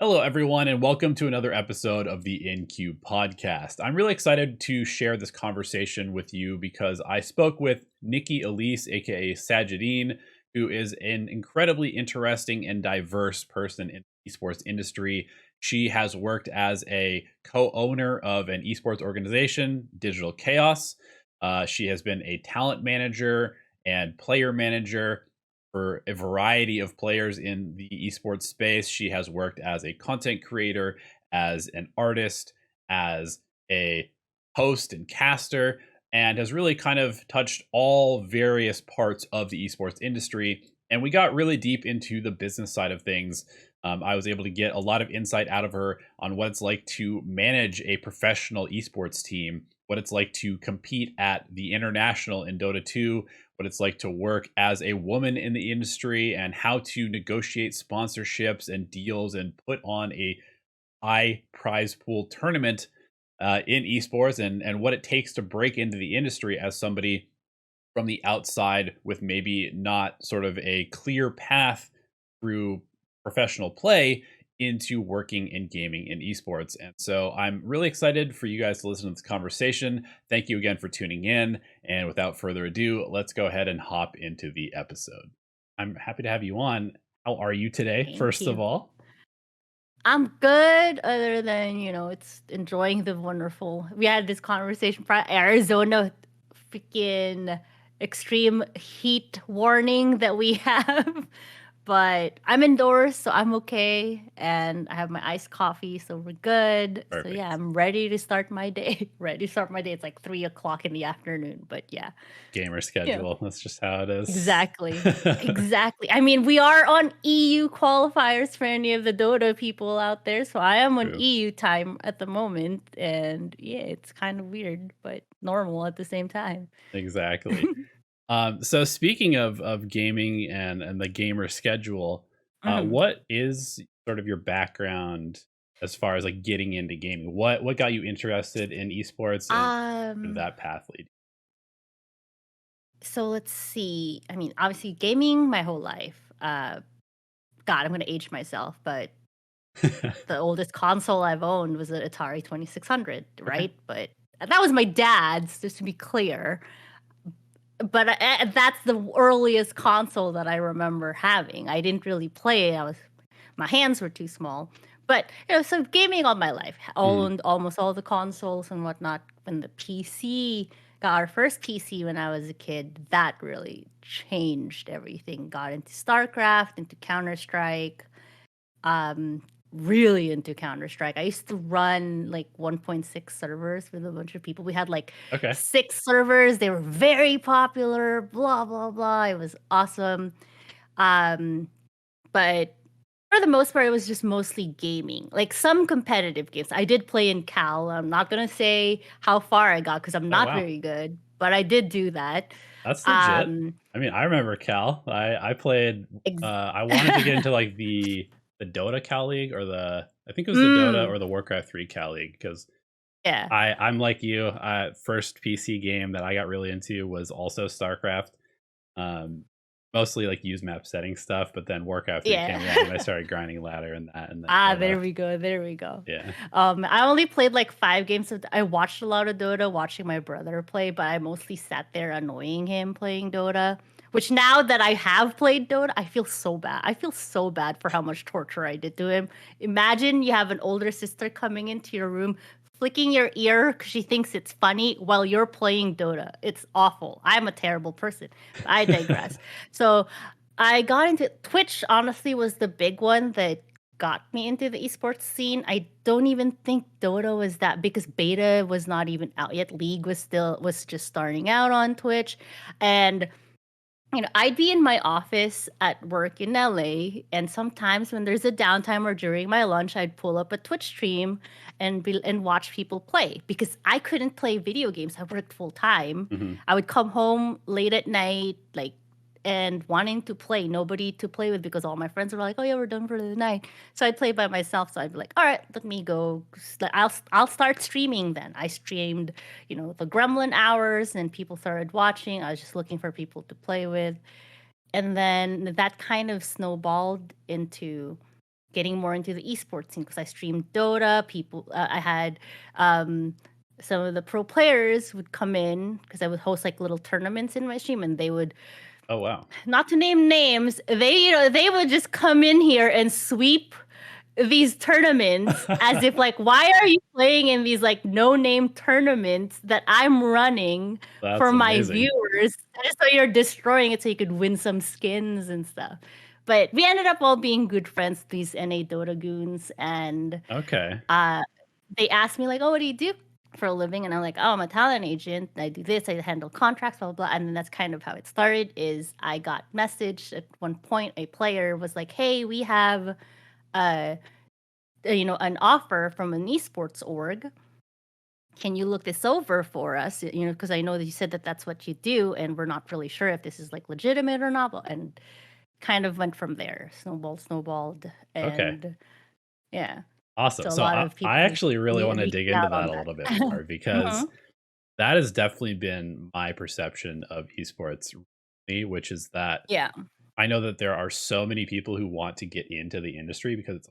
Hello, everyone, and welcome to another episode of the InCube podcast. I'm really excited to share this conversation with you because I spoke with Nikki Elise, aka Sajedene, who is an incredibly interesting and diverse person in the esports industry. She has worked as a co owner of an esports organization, Digital Chaos. She has been a talent manager and player manager for a variety of players in the esports space. She has worked as a content creator, as an artist, as a host and caster, and has really kind of touched all various parts of the esports industry. And we got really deep into the business side of things. I was able to get a lot of insight out of her on what it's like to manage a professional esports team, what it's like to compete at the international in Dota 2, what it's like to work as a woman in the industry, and how to negotiate sponsorships and deals and put on a high prize pool tournament in esports, and what it takes to break into the industry as somebody from the outside with maybe not sort of a clear path through professional play into working in gaming and esports. And so I'm really excited for you guys to listen to this conversation. Thank you again for tuning in. And without further ado, let's go ahead and hop into the episode. I'm happy to have you on. How are you today, Thank first of you. all? I'm good, other than, it's enjoying the wonderful. We had this conversation for Arizona freaking extreme heat warning that we have. But I'm indoors, so I'm okay. And I have my iced coffee, so we're good. So yeah, Perfect. I'm ready to start my day. Ready to start my day. It's like 3 o'clock in the afternoon. But yeah. Gamer Yeah. schedule. That's just how it is. Exactly. Exactly. I mean, we are on EU qualifiers for any of the Dota people out there. So I am on True. EU time at the moment. And yeah, it's kind of weird, but normal at the same time. Exactly. So speaking of gaming and the gamer schedule, Mhm. what is sort of your background as far as like getting into gaming? What got you interested in esports, and where did Um, that path lead? so let's see. I mean, obviously gaming my whole life. God, I'm gonna age myself, but the oldest console I've owned was an Atari 2600, Okay. right? But that was my dad's, just to be clear. But that's the earliest console that I remember having. I didn't really play. My hands were too small. But so gaming all my life, Mhm. owned almost all the consoles and whatnot. When the PC got our first PC when I was a kid, that really changed everything. Got into StarCraft, into Counter Strike, um, really into Counter Strike. I used to run like 1.6 servers with a bunch of people. We had like Okay. 6 servers. They were very popular, blah, blah, blah. It was awesome. Um, but for the most part, it was just mostly gaming, like some competitive games. I did play in Cal. I'm not going to say how far I got because I'm Oh not wow, very good, but I did do that. that's legit. Um, I mean, I remember Cal. I played. ex- I wanted to get into like the Dota Cal League, or the I think it was the Dota mm, or the Warcraft 3 Cal League, because yeah. I'm like you. First PC game that I got really into was also StarCraft. Um, Mostly like use map setting stuff, but then Warcraft 3 Yeah. came along and I started grinding ladder and that, and then Ah, Dota. there we go, there we go. Yeah. I only played like 5 games of I watched a lot of Dota, watching my brother play, but I mostly sat there annoying him playing Dota, which now that I have played Dota, I feel so bad. I feel so bad for how much torture I did to him. Imagine you have an older sister coming into your room, flicking your ear because she thinks it's funny while you're playing Dota. It's awful. I'm a terrible person. But I digress. So I got into Twitch, honestly, was the big one that got me into the esports scene. I don't even think Dota was that because beta was not even out yet. League was just starting out on Twitch. And I'd be in my office at work in LA, and sometimes when there's a downtime or during my lunch, I'd pull up a Twitch stream and watch people play because I couldn't play video games. I worked full time. Mhm. I would come home late at night, like and wanting to play, nobody to play with because all my friends were like, "Oh yeah, we're done for the night." So I'd play by myself. So I'd be like, "All right, let me go. I'll start streaming then." I streamed the Gremlin hours, and people started watching. I was just looking for people to play with. And then that kind of snowballed into getting more into the esports scene because I streamed Dota. I had some of the pro players would come in because I would host like little tournaments in my stream, and they would, Oh wow. not to name names, they would just come in here and sweep these tournaments as if like, why are you playing in these like no name tournaments that I'm running That's for my amazing. viewers, just so you're destroying it so you could win some skins and stuff. But we ended up all being good friends, these NA Dota goons, and Okay. they asked me like, oh, what do you do for a living? And I'm like, oh, I'm a talent agent. I do this. I handle contracts, blah, blah, blah. And then that's kind of how it started. Is I got messaged at one point. A player was like, hey, we have an offer from an esports org. Can you look this over for us? Because I know that you said that that's what you do, and we're not really sure if this is like legitimate or not. And kind of went from there. Snowballed, Okay. and yeah. Awesome. So a So lot of I people actually really want to reaching dig into out that on a that. little bit more because Mhm. that has definitely been my perception of esports, which is that Yeah. I know that there are so many people who want to get into the industry because it's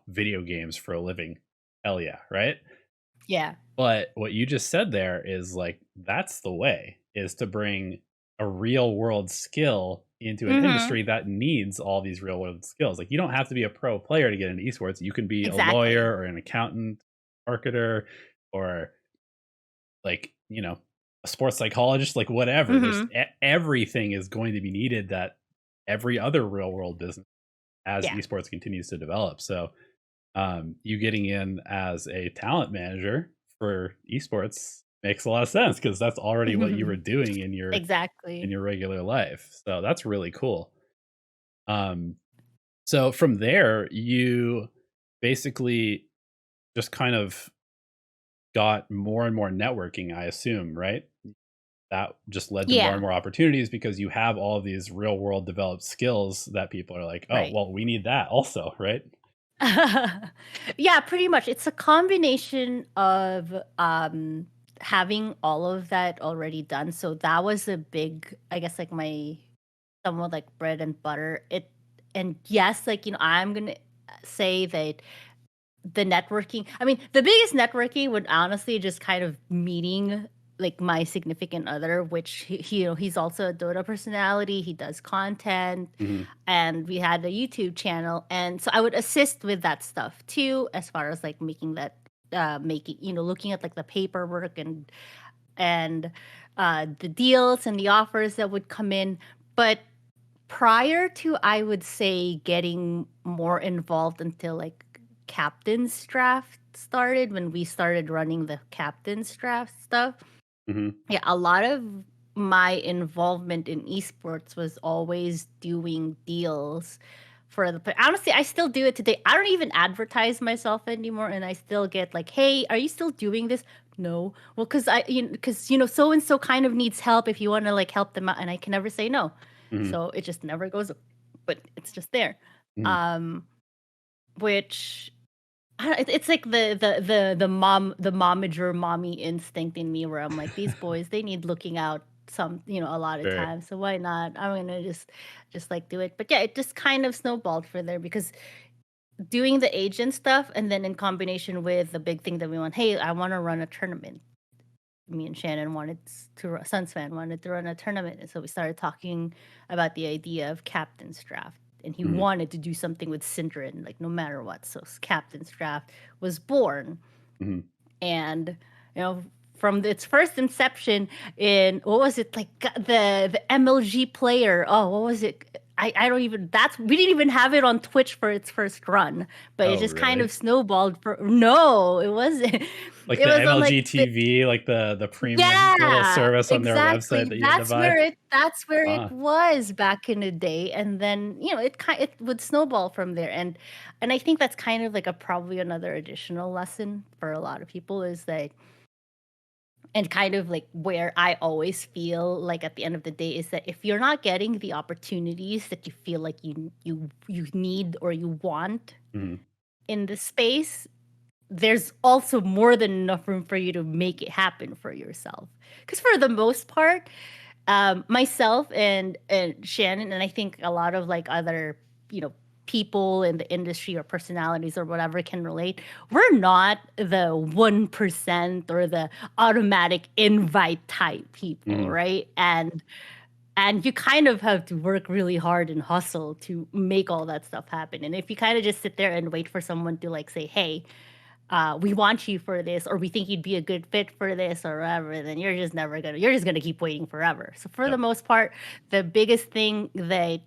video games for a living. Hell yeah, right? Yeah. But what you just said there is like that's the way, is to bring a real world skill into an Mhm. industry that needs all these real world skills. Like you don't have to be a pro player to get into esports. You can be a Exactly. lawyer or an accountant, marketer, or like, a sports psychologist, like whatever. There's Mhm. everything is going to be needed that every other real world business as Yeah. esports continues to develop. So you getting in as a talent manager for esports makes a lot of sense because that's already what you were doing in Exactly. your regular life. So that's really cool. Um, so from there, you basically just kind of got more and more networking, I assume, right? That just led to more and Yeah. more opportunities because you have all of these real world developed skills that people are like, oh, Right. well, we need that also, right? Yeah, pretty much. It's a combination of having all of that already done. So that was a big, I guess, like my somewhat like bread and butter. And yes, like, I'm gonna say that the networking, I mean, the biggest networking would honestly just kind of meeting like my significant other, which he's also a Dota personality. He does content, Hmm. and we had a YouTube channel, and so I would assist with that stuff too, as far as like making that, making looking at like the paperwork and the deals and the offers that would come in. But prior to, I would say, getting more involved until like captain's draft started, when we started running the captain's draft stuff. Hmm. Yeah, a lot of my involvement in esports was always doing deals for honestly, I still do it today. I don't even advertise myself anymore, and I still get like, "Hey, are you still doing this?" No. Well, because so and so kind of needs help if you want to like help them out, and I can never say no. Hmm. So it just never goes, but it's just there. Hmm. Um which it's like the momager mommy instinct in me, where I'm like, these boys, they need looking out a lot of Sure. times. So why not? I'm gonna just like do it. But yeah, it just kind of snowballed for there, because doing the agent stuff, and then in combination with the big thing that we want, hey, I want to run a tournament. Me and Shannon Suns fan wanted to run a tournament, and so we started talking about the idea of captain's draft. And he Hmm. wanted to do something with Syndred, like no matter what. So captain's draft was born, Hmm. and from its first inception, in what was it, like, the MLG player, oh, what was it, I don't even, that's we didn't even have it on Twitch for its first run, but it Oh, just kind really? of snowballed. For No, it wasn't. Like It the was on like MLG TV, like the premium little yeah, service on their website exactly. that you had to That's buy? where it Ah, was back in the day, and then it would snowball from there, and I think that's kind of like a probably another additional lesson for a lot of people, is that, and kind of like where I always feel like at the end of the day, is that if you're not getting the opportunities that you feel like you need or you want mhm, in the space, there's also more than enough room for you to make it happen for yourself. Because for the most part, myself and Shannon, and I think a lot of like other, you know, people in the industry or personalities or whatever can relate. We're not the 1% or the automatic invite type people, Mhm. right? And you kind of have to work really hard and hustle to make all that stuff happen. And if you kind of just sit there and wait for someone to like say, hey, we want you for this, or we think you'd be a good fit for this, or whatever, then you're just gonna keep waiting forever. So for the Yep. most part, the biggest thing that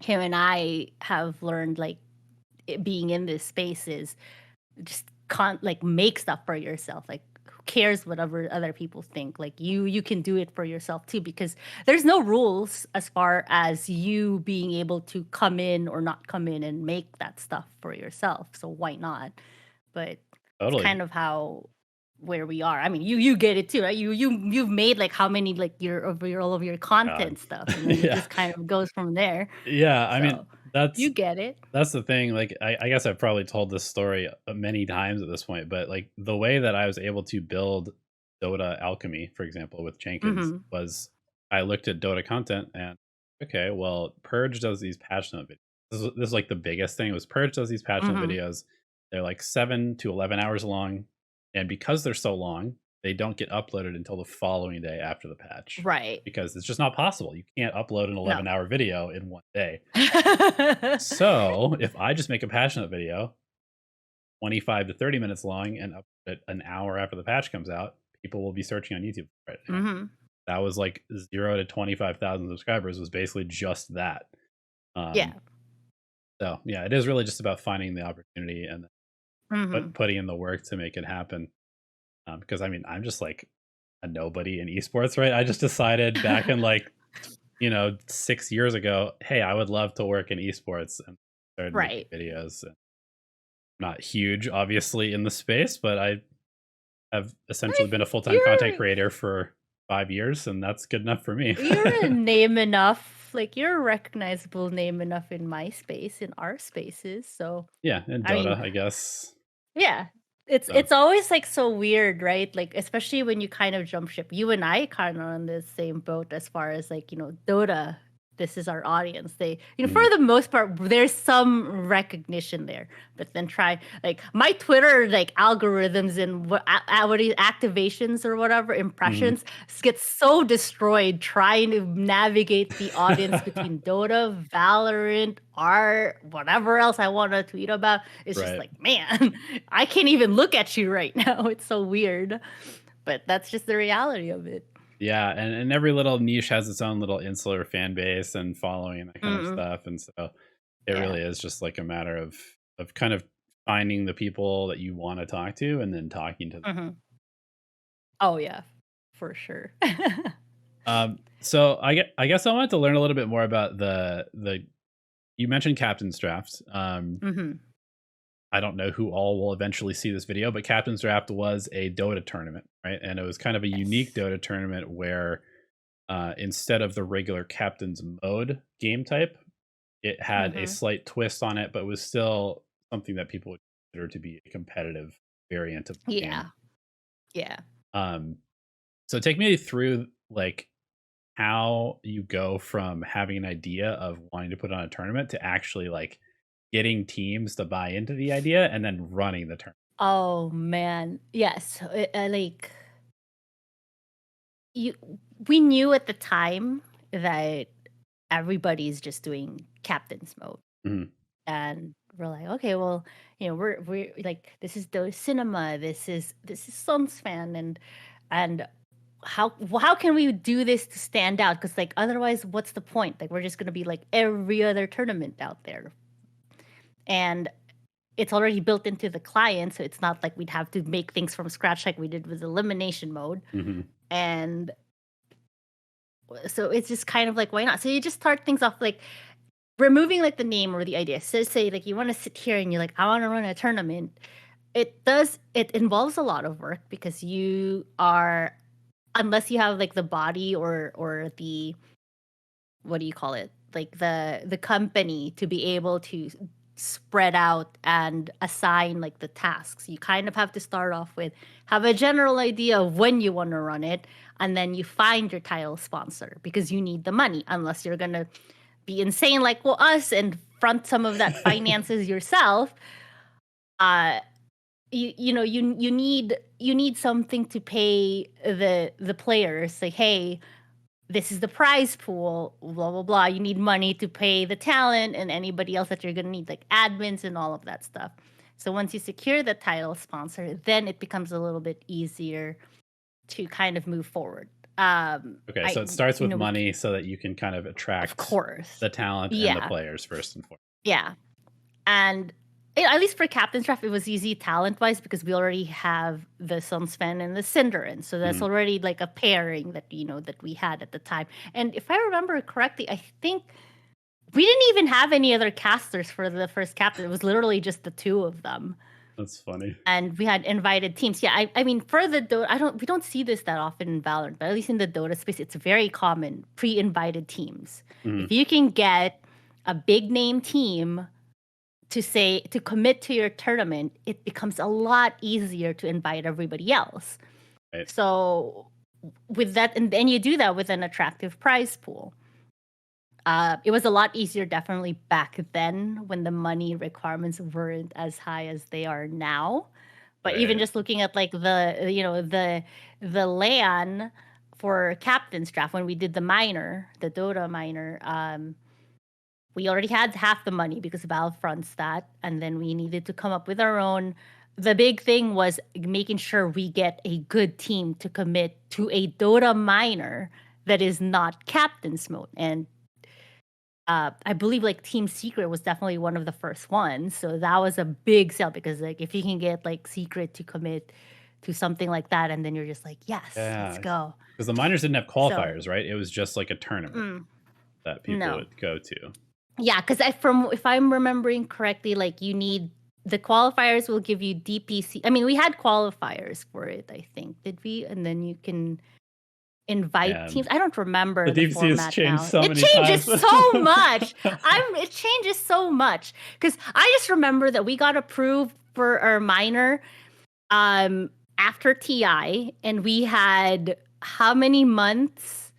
him and I have learned, like being in this space, is just like make stuff for yourself. Like who cares whatever other people think? Like you can do it for yourself too, because there's no rules as far as you being able to come in or not come in and make that stuff for yourself. So why not? But it's Totally. kind of how where we are. I mean, you get it too, right? You've made like how many like your all of your God. content stuff, and then it Yeah. just kind of goes from there. Yeah, I mean, So that's you get it. that's the thing, like, I guess I've probably told this story, many times at this point, but, like, the way that I was able to build Dota Alchemy, for example, with Jenkins Hmm. was I looked at Dota content and, okay, well, Purge does these patch note videos. This is, like, the biggest thing was Purge does these patch note Hmm. videos. They're, like, 7 to 11 hours long, and because they're so long, they don't get uploaded until the following day after the patch, Right. because it's just not possible. You can't upload an No. 11-hour video in one day. So if I just make a patch note video, 25 to 30 minutes long, and upload it an hour after the patch comes out, people will be searching on YouTube for it. And Hmm. that was like 0 to 25,000 subscribers was basically just that. Yeah. Um, so yeah, it is really just about finding the opportunity and Hmm. putting in the work to make it happen. Because I mean, I'm just like a nobody in esports, right? I just decided back in like 6 years ago, hey, I would love to work in esports, and started making Right. videos. Not huge, obviously, in the space, but I have I essentially been a full-time content you're creator for 5 years, and that's good enough for me. you're a name enough. Like you're a recognizable name enough in my space, in our spaces. So Yeah, and I Dota, mean, I guess. yeah. It's So it's always like so weird, right? Like especially when you kind of jump ship. You and I kind of on the same boat as far as like, Dota, this is our audience. They, for mhm, the most part, there's some recognition there. But then try like my Twitter like algorithms and what are these activations or whatever mhm. impressions gets so destroyed trying to navigate the audience between Dota, Valorant, art, whatever else I want to tweet about. It's just Right. like, man, I can't even look at you right now. It's so weird. But that's just the reality of it. Yeah, and every little niche has its own little insular fan base and following and that kind of Mm-mm. stuff, and so it Yeah. really is just like a matter of kind of finding the people that you wanna talk to and then talking to them. Hmm. Oh yeah, for sure. So I guess I wanted to learn a little bit more about the you mentioned Captain's Draft. Hmm. I don't know who all will eventually see this video, but Captain's Draft was a Dota tournament, right? And it was kind of a unique Yes. Dota tournament where instead of the regular Captain's Mode game type, it had a Hmm. slight twist on it, but was still something that people would consider to be a competitive variant of the game. Yeah. Yeah. Um, so take me through like how you go from having an idea of wanting to put on a tournament to actually like getting teams to buy into the idea and then running the tournament. Oh man. Yes. Like you, we knew at the time that everybody's just doing captain's mode, Mhm. and we're like, okay, well, we're like, this is Dota Cinema, this is Suns fan, and how can we do this to stand out? Because like otherwise, what's the point? Like we're just gonna be like every other tournament out there, and it's already built into the client, so it's not like we'd have to make things from scratch like we did with elimination mode. Mhm. And so it's just kind of like, why not? So you just start things off like removing like the name or the idea. So say like you want to sit here and you're like, I want to run a tournament. It involves a lot of work because you are, unless you have like the body or the, what do you call it, like the company to be able to spread out and assign like the tasks. You kind of have to start off with have a general idea of when you want to run it, and then you find your title sponsor because you need the money, unless you're going to be insane like, well, us and front some of that finances yourself, uh, you need something to pay the players. Like, hey, this is the prize pool, blah blah blah. You need money to pay the talent and anybody else that you're gonna need, like admins and all of that stuff. So once you secure the title sponsor, then it becomes a little bit easier to kind of move forward. Okay, so it starts with we money so that you can kind of of attract course, the talent and the yeah, players first and foremost. yeah, and at least for Captain's Draft, it was easy talent wise because we already have the Sunsfan and the Cinderin, so that's Mhm. already like a pairing that that we had at the time. And if I remember correctly, I think we didn't even have any other casters for the first captain. It was literally just the two of them. That's funny. And we had invited teams. Yeah, I mean for the Dota, we don't see this that often in Valorant, but at least in the Dota space, it's very common, pre-invited teams. Mhm. If you can get a big name team to commit to your tournament, it becomes a lot easier to invite everybody else. Right. So with that, and then you do that with an attractive prize pool. It was a lot easier, definitely back then when the money requirements weren't as high as they are now. But even Right. just looking at like the LAN for captain's draft when we did the Dota minor, we already had half the money because Valve fronts that, and then we needed to come up with our own. The big thing was making sure we get a good team to commit to a Dota minor that is not captain's mode. And I believe like Team Secret was definitely one of the first ones. So that was a big sell because like if you can get like Secret to commit to something like that, and then you're just like, yes, let's Yeah, go. because the minors didn't have So qualifiers, right? It was just like a tournament mm, that people no, would go to. yeah, because from if I'm remembering correctly, like you need the qualifiers will give you DPC. I mean, we had qualifiers for it, I think, did we? And then you can invite teams. And I don't the remember the DVC has format changed now. so It many changes times. so much. It changes so much because I just remember that we got approved for our minor after TI, and we had how many months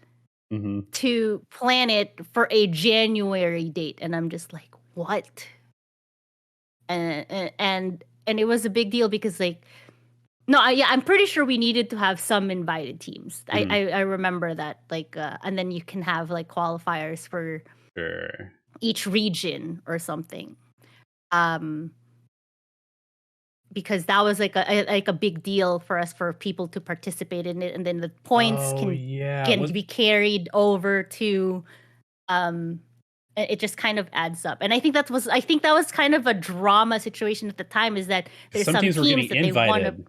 Mhm. to plan it for a January date, and I'm just like, what? And it was a big deal because like no, yeah, I'm pretty sure we needed to have some invited teams. Mhm. I remember that, like, and then you can have like qualifiers for Sure. each region or something. Um, because that was like a big deal for us for people to participate in it, and then the points Oh, yeah. can be carried over to um. It just kind of adds up, and I think that was kind of a drama situation at the time. Is that there's Some some teams were teams getting that they want to invited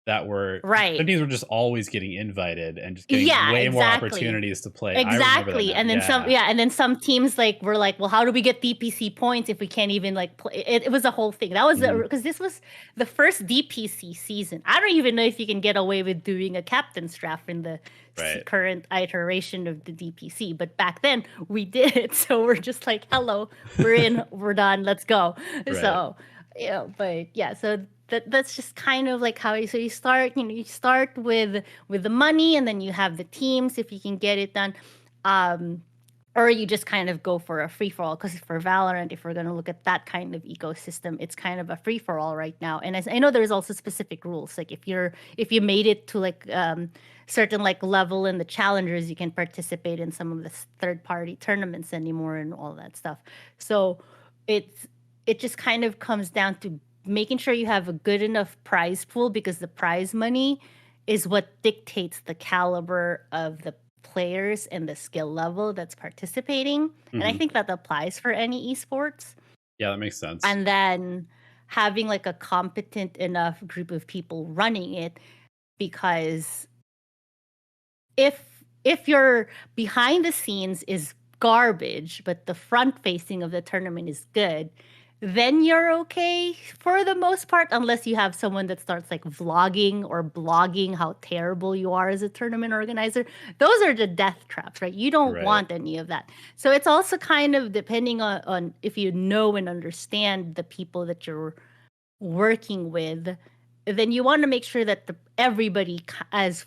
that were some right. teams were just always getting invited and just getting Yeah, way more exactly. opportunities to play. I remember that Exactly, now. and then Yeah. some teams, like, were like, "Well, how do we get DPC points if we can't even, like, play?" It was a whole thing. That was Mhm. because this was the first DPC season. I don't even know if you can get away with doing a captain's draft in the Right. current iteration of the DPC, but back then, we did it, so we're just like, "Hello, we're in, we're done, let's go." Right. So, but, yeah, so that's just kind of like how you start, you start with the money, and then you have the teams if you can get it done, um or you just kind of go for a free for all. Because for Valorant, if we're going to look at that kind of ecosystem, it's kind of a free for all right now. And as I know, there's also specific rules, like if you made it to like certain like level in the challengers, you can participate in some of the third party tournaments anymore and all that stuff. So it's it just kind of comes down to making sure you have a good enough prize pool, because the prize money is what dictates the caliber of the players and the skill level that's participating. And I Mhm. think that applies for any esports. Yeah, that makes sense. And then having like a competent enough group of people running it, because if your behind the scenes is garbage but the front facing of the tournament is good, then you're okay for the most part, unless you have someone that starts like vlogging or blogging how terrible you are as a tournament organizer. Those are the death traps, right? You don't Right. want any of that. So it's also kind of depending on if you know and understand the people that you're working with, then you want to make sure that everybody as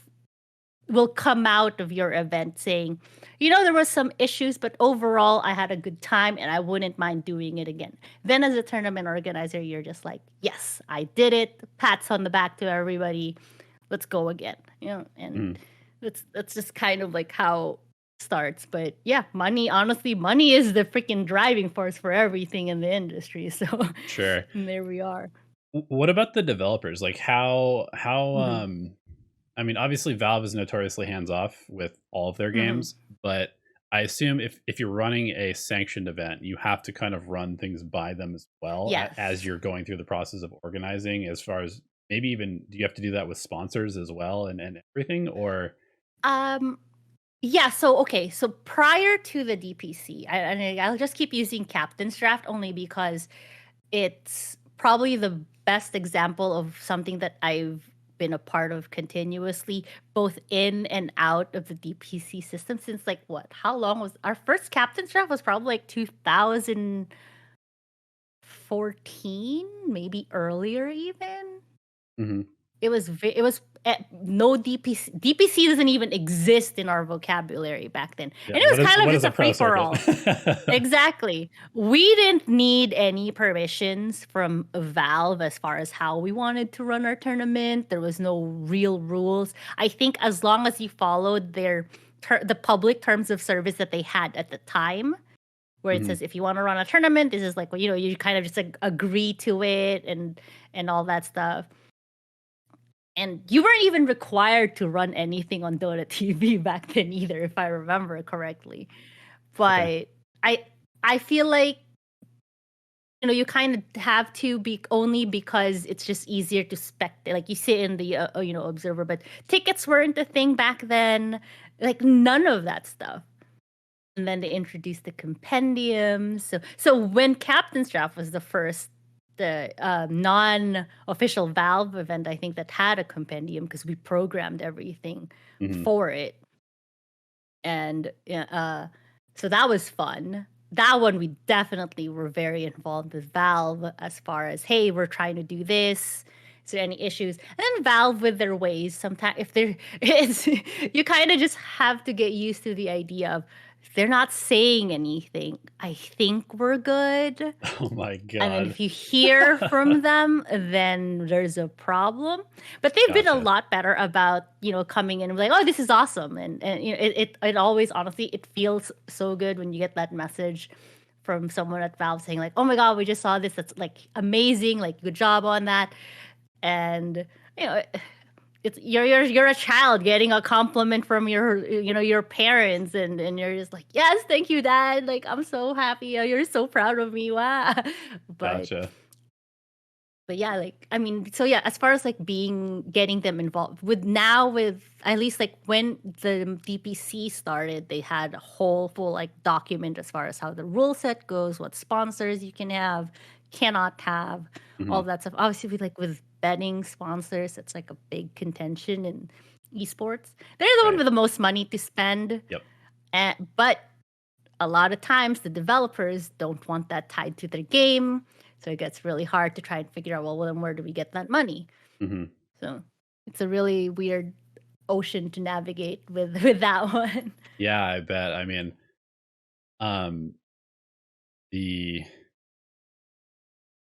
will come out of your event saying, you know, there was some issues, but overall I had a good time and I wouldn't mind doing it again. Then as a tournament organizer, you're just like, yes, I did it. Pats on the back to everybody. Let's go again. You know, and Mm, that's just kind of like how it starts. But yeah, money, honestly, money is the freaking driving force for everything in the industry. So sure. there we are. What about the developers? Like how Mhm. I mean, obviously Valve is notoriously hands off with all of their Mhm. games, but I assume if you're running a sanctioned event, you have to kind of run things by them as well as Yes. you're going through the process of organizing. As far as maybe even do you have to do that with sponsors as well and everything, or Um, yeah, so okay, so prior to the DPC, I'll just keep using Captain's Draft only because it's probably the best example of something that I've been a part of continuously, both in and out of the DPC system since like what? How long was our first Captain's Draft was probably like 2014, maybe earlier even. Mhm. It was no DPC. DPC doesn't even exist in our vocabulary back then, Yeah, and it was kind of what just is a a pro free for circuit? all. Exactly. We didn't need any permissions from Valve as far as how we wanted to run our tournament. There was no real rules. I think as long as you followed the public terms of service that they had at the time, where it Mhm. says if you want to run a tournament, this is like, well, you know, you kind of just agree to it and all that stuff. And you weren't even required to run anything on Dota TV back then either, if I remember correctly. Okay. But I I feel like, you know, you kind of have to be only because it's just easier to spect, like you sit in the you know, observer, but tickets weren't a thing back then, like none of that stuff. And then they introduced the compendium. So when Captain's Draft was the first, the non-official Valve event, I think that had a compendium because we programmed everything Mhm. for it, and yeah, so that was fun. That one we definitely were very involved with Valve as far as, hey, we're trying to do this. Is there any issues? And then Valve with their ways. Sometimes if they're, it's you kind of just have to get used to the idea of if they're not saying anything, I think we're good. Oh my And then god. if you hear from them, then there's a problem. But they've been a Gotcha. lot better about, you know, coming in and like, oh, this is awesome. And you know, it always, honestly, it feels so good when you get that message from someone at Valve saying like, oh my God, we just saw this. That's like amazing. Like good job on that. And you know, it's you're a child getting a compliment from your, you know, your parents, and you're just like, yes, thank you, dad, like I'm so happy, you're so proud of me, wow. but Gotcha. but yeah, like I mean, so yeah, as far as like getting them involved with now, with at least like when the DPC started, they had a whole full like document as far as how the rule set goes, what sponsors you can have, cannot have, all Mhm. that stuff. Obviously, with betting sponsors, it's like a big contention in esports. They're the one Right. with the most money to spend, Yep. but a lot of times the developers don't want that tied to their game. So it gets really hard to try and figure out, well, then where do we get that money? Mhm. So it's a really weird ocean to navigate with with that one. Yeah, I bet. I mean, um, the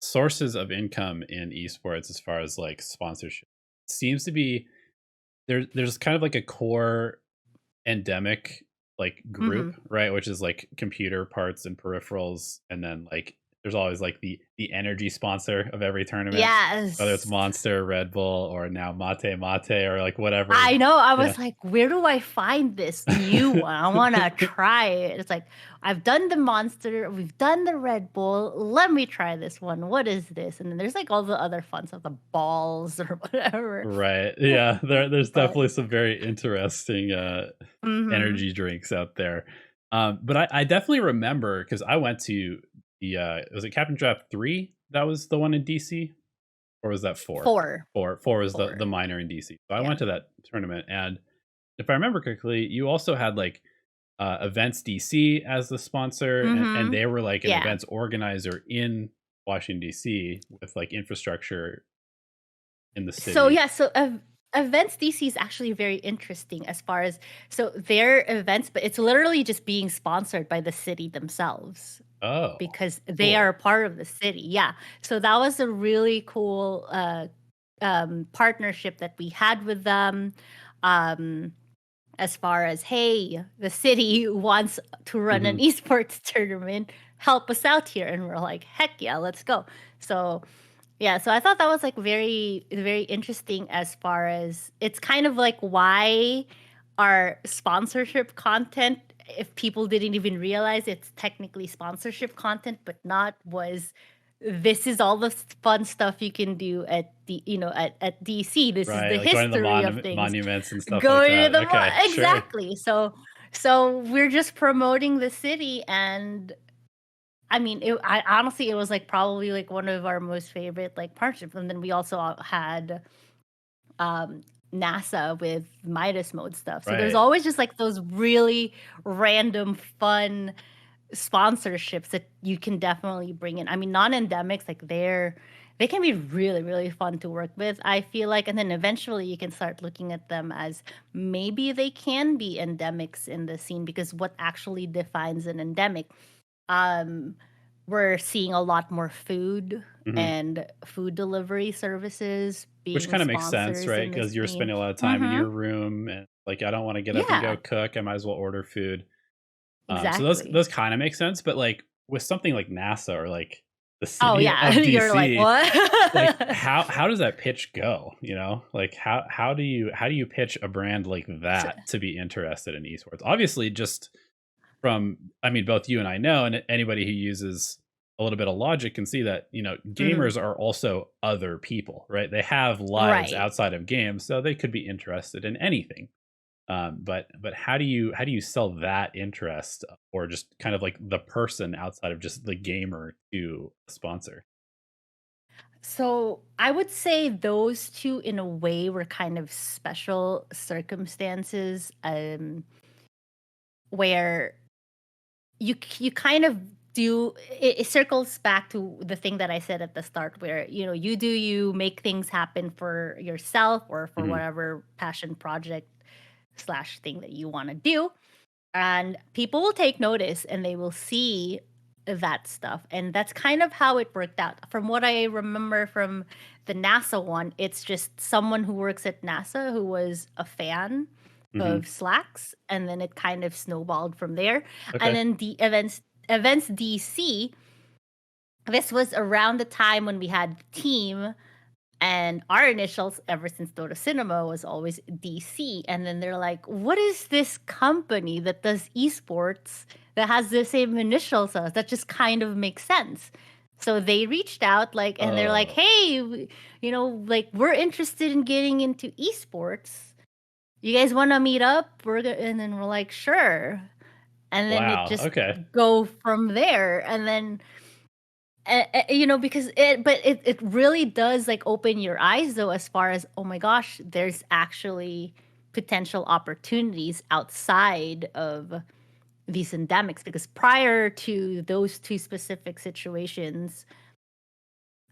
sources of income in esports as far as like sponsorship seems to be there's kind of like a core endemic like Hmm. group, right? Which is like computer parts and peripherals, and then like there's always like the energy sponsor of every tournament, whether it's Yes. Monster, Red Bull, or now Mate Mate or like whatever. I know. I Yeah. was like, where do I find this new one? I want to try it. It's like, I've done the Monster, we've done the Red Bull. Let me try this one. What is this? And then there's like all the other fun stuff, the balls or whatever. Right. Yeah. There's But, definitely some very interesting hmm, energy drinks out there. But I definitely remember because I went to the was it Captain Draft 3? That was the one in DC? Or was that 4? four. 4 was the Four. minor in DC. So I Yeah. went to that tournament, and if I remember correctly, you also had like Events DC as the sponsor, and Mhm. they were like an Yeah. events organizer in Washington DC with like infrastructure in the So city. yeah, so events DC is actually very interesting as far as so their events, but it's literally just being sponsored by the city themselves Oh, because they are cool. a part of the city. Yeah. So that was a really cool partnership that we had with them. Um, as far as, hey, the city wants to run an Mhm. esports tournament, help us out here. And we're like, heck yeah, let's go. So yeah, so I thought that was like very, very interesting as far as it's kind of like why our sponsorship content, if people didn't even realize it's technically sponsorship content, but not was this is all the fun stuff you can do at at DC. This is Right, the like going to the history of things. monuments and stuff like Going to that. the Okay, sure. exactly. So we're just promoting the city and I mean, I honestly, it was like probably like one of our most favorite like partnerships. And then we also had um NASA with Midas mode stuff. So there's Right. always just like those really random fun sponsorships that you can definitely bring in. I mean, non-endemics like they can be really really fun to work with. I feel like, and then eventually you can start looking at them as maybe they can be endemics in the scene because what actually defines an endemic um, we're seeing a lot more food Mhm. and food delivery services Which being kinda makes sense, sponsors right? in the Because 'Cause you're scene. spending a lot of time in Mhm. your room and, like, I don't wanna get up and go Yeah, cook, I might as well order food. So exactly. those kinda make sense, but, like, with something like NASA or, like, the Oh, city yeah. of You're like, DC, "What?" like, how does that pitch go, you know? Like, how do you pitch a brand like So that to be interested in esports? Obviously, just from I mean, both you and I know, and anybody who uses a little bit of logic can see that, Mhm. gamers are also other people, right? They have lives Right. outside of games, so they could be interested in anything. But how do you sell that interest or just kind of like the person outside of just the gamer to a sponsor? So, I would say those 2 in a way were kind of special circumstances, where you kind of do it circles back to the thing that I said at the start where you do you make things happen for yourself or for Mhm. whatever passion project slash thing that you want to do and people will take notice and they will see that stuff and that's kind of how it worked out from what I remember from the NASA one. It's just someone who works at NASA who was a fan of Mhm. slacks and then it kind of snowballed from there and Okay. then the events DC, this was around the time when we had the team and our initials ever since Dota Cinema was always DC. And then they're like, what is this company that does esports that has the same initials as us? That just kind of makes sense. So they reached out like and they're like, Oh, hey, like we're interested in getting into esports. You guys want to meet up? And then we're like, sure. And then it wow. just Okay. go from there. And then because it really does like open your eyes though as far as oh my gosh there's actually potential opportunities outside of these endemics because prior to those two specific situations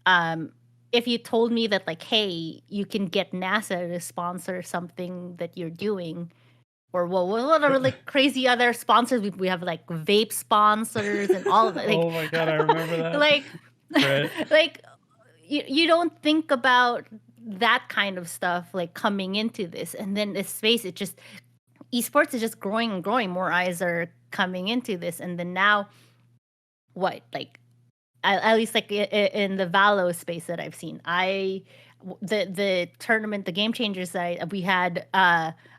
um if you told me that like hey you can get NASA to sponsor something that you're doing or well what are like crazy other sponsors we have like vape sponsors and all of it like Oh my god, I remember that. like Right. like you don't think about that kind of stuff like coming into this and then this space it just esports is just growing and growing more eyes are coming into this and then now what like at least like in the Valo space that I've seen the tournament the game changers that we had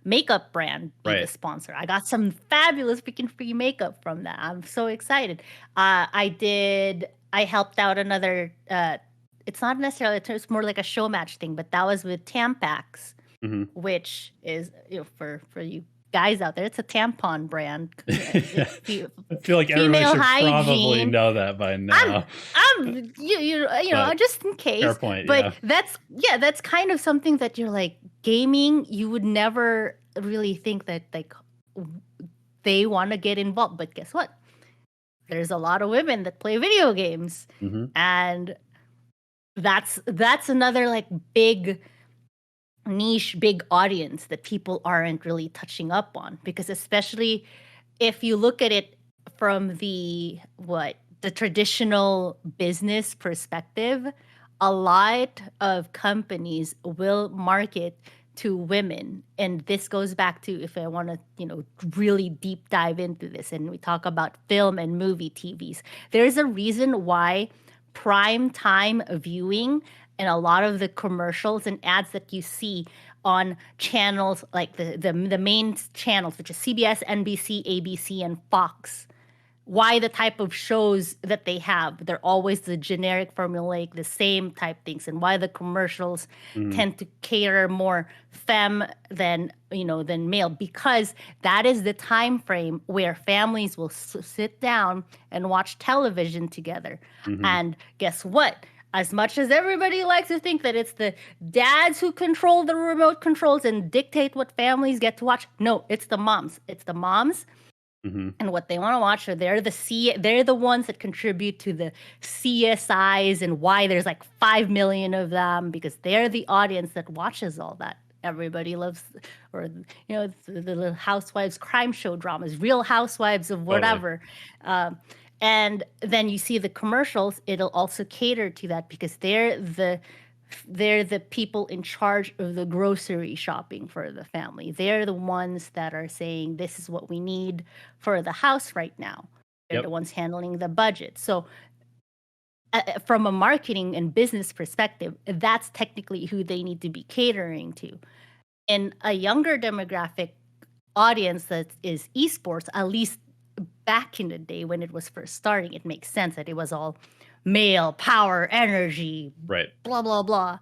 makeup brand be the Right. sponsor. I got some fabulous freaking free makeup from that. I'm so excited. I helped out another it's not necessarily it's more like a show match thing, but that was with Tampax, Mhm. which is for you guys out there, it's a tampon brand. It's I feel like everybody female should probably hygiene. know that by I'm now. But just in fair case. point, But yeah. that's kind of something that you're like gaming. You would never really think that like they want to get involved. But guess what? There's a lot of women that play video games, Mhm. and that's another like big niche big audience that people aren't really touching up on, because especially if you look at it from the traditional business perspective, a lot of companies will market to women. And this goes back to, if I want to, really deep dive into this, and we talk about film and movie TVs, there's a reason why prime time viewing and a lot of the commercials and ads that you see on channels like the main channels, which is CBS, NBC, ABC, and Fox, why the type of shows that they have, they're always the generic formulaic, the same type things, and why the commercials Mhm. tend to cater more femme than male, because that is the time frame where families will sit down and watch television together. Mhm. And guess what? As much as everybody likes to think that it's the dads who control the remote controls and dictate what families get to watch, no, it's the moms. It's the moms Mhm. and what they want to watch. So they're the ones that contribute to the CSIs and why there's like 5 million of them, because they're the audience that watches all that. Everybody loves, or the little housewives crime show dramas, Real Housewives of Totally. whatever. Um, and then you see the commercials, it'll also cater to that, because they're the people in charge of the grocery shopping for the family. They're the ones that are saying, this is what we need for the house right now. They're the Yep. ones handling the budget. So, from a marketing and business perspective, that's technically who they need to be catering to. In a younger demographic audience that is esports, at least back in the day when it was first starting, it makes sense that it was all male power, energy, Right. blah, blah, blah.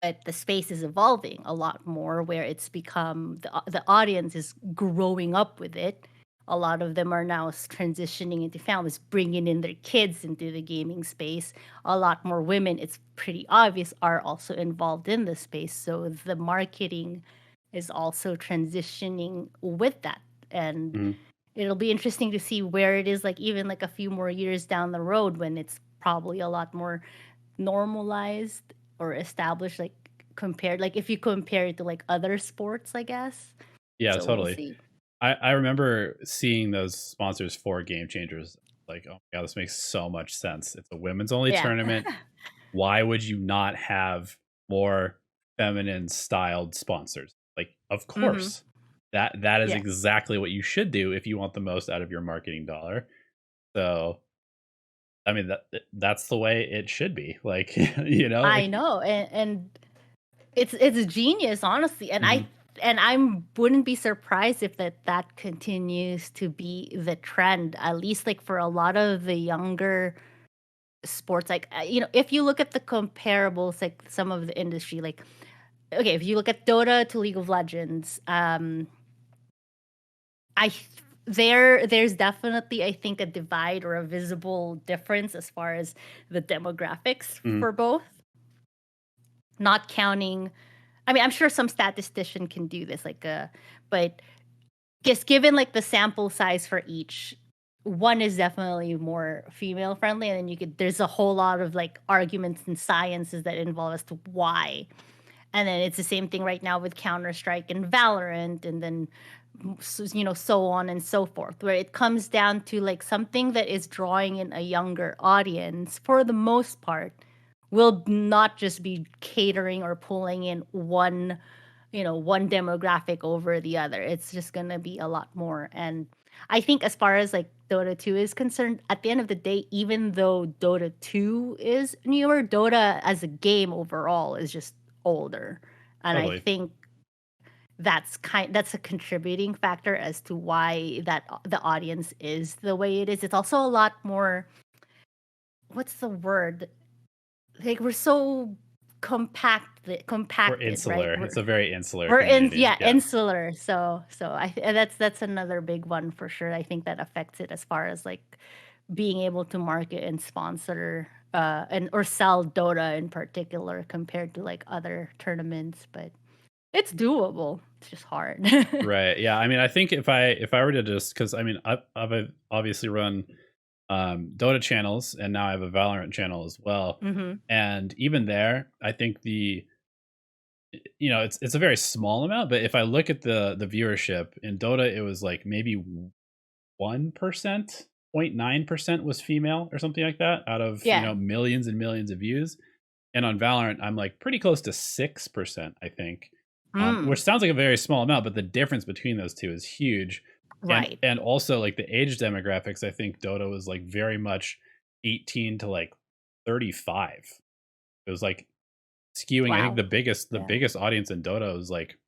But the space is evolving a lot more, where it's become the audience is growing up with it. A lot of them are now transitioning into families, bringing in their kids into the gaming space. A lot more women, it's pretty obvious, are also involved in the space. So the marketing is also transitioning with that. And Mhm. it'll be interesting to see where it is, like even like a few more years down the road, when it's probably a lot more normalized or established, like compared, like if you compare it to like other sports, I guess. Yeah, So we'll totally. see. I remember seeing those sponsors for Game Changers. Like, oh my god, this makes so much sense. It's a women's only Yeah. tournament. Why would you not have more feminine styled sponsors? Like, of Mhm. course. That is Yeah. exactly what you should do if you want the most out of your marketing dollar. So, I mean that's the way it should be. Like, I like know. And it's genius, honestly. And Mhm. I'm wouldn't be surprised if that continues to be the trend, at least like for a lot of the younger sports. Like if you look at the comparables, like some of the industry, like okay, if you look at Dota to League of Legends, I th- there's definitely, I think, a divide or a visible difference as far as the demographics Mhm. for both. Not counting, I mean, I'm sure some statistician can do this, but just given like the sample size for each, one is definitely more female friendly, and then there's a whole lot of like arguments and sciences that involve as to why. And then it's the same thing right now with Counter Strike and Valorant, and then so on and so forth, where it comes down to like something that is drawing in a younger audience for the most part will not just be catering or pulling in one demographic over the other. It's just going to be a lot more. And I think as far as like Dota 2 is concerned, at the end of the day, even though Dota 2 is newer, Dota as a game overall is just older. And I Totally. think that's a contributing factor as to why that the audience is the way it is. It's also a lot more, what's the word? Like we're so We're compacted, right? insular. It's a very insular We're in community. yeah, Yeah. insular. So that's another big one for sure. I think that affects it as far as like being able to market and sponsor and or sell Dota in particular compared to like other tournaments, but it's doable. It's just hard. Right. Yeah. I mean, I think if I were to just because I mean I've obviously run Dota channels and now I have a Valorant channel as well, Mhm. and even there, I think it's a very small amount, but if I look at the viewership in Dota, it was like maybe 1%, 0.9% was female or something like that out of, Yeah. millions and millions of views. And on Valorant, I'm like pretty close to 6%, I think. Mm, Which sounds like a very small amount, but the difference between those two is huge. And right. and also like the age demographics, I think Dota was like very much 18 to like 35. It was like skewing. I think Wow. the Yeah. biggest audience in Dota was like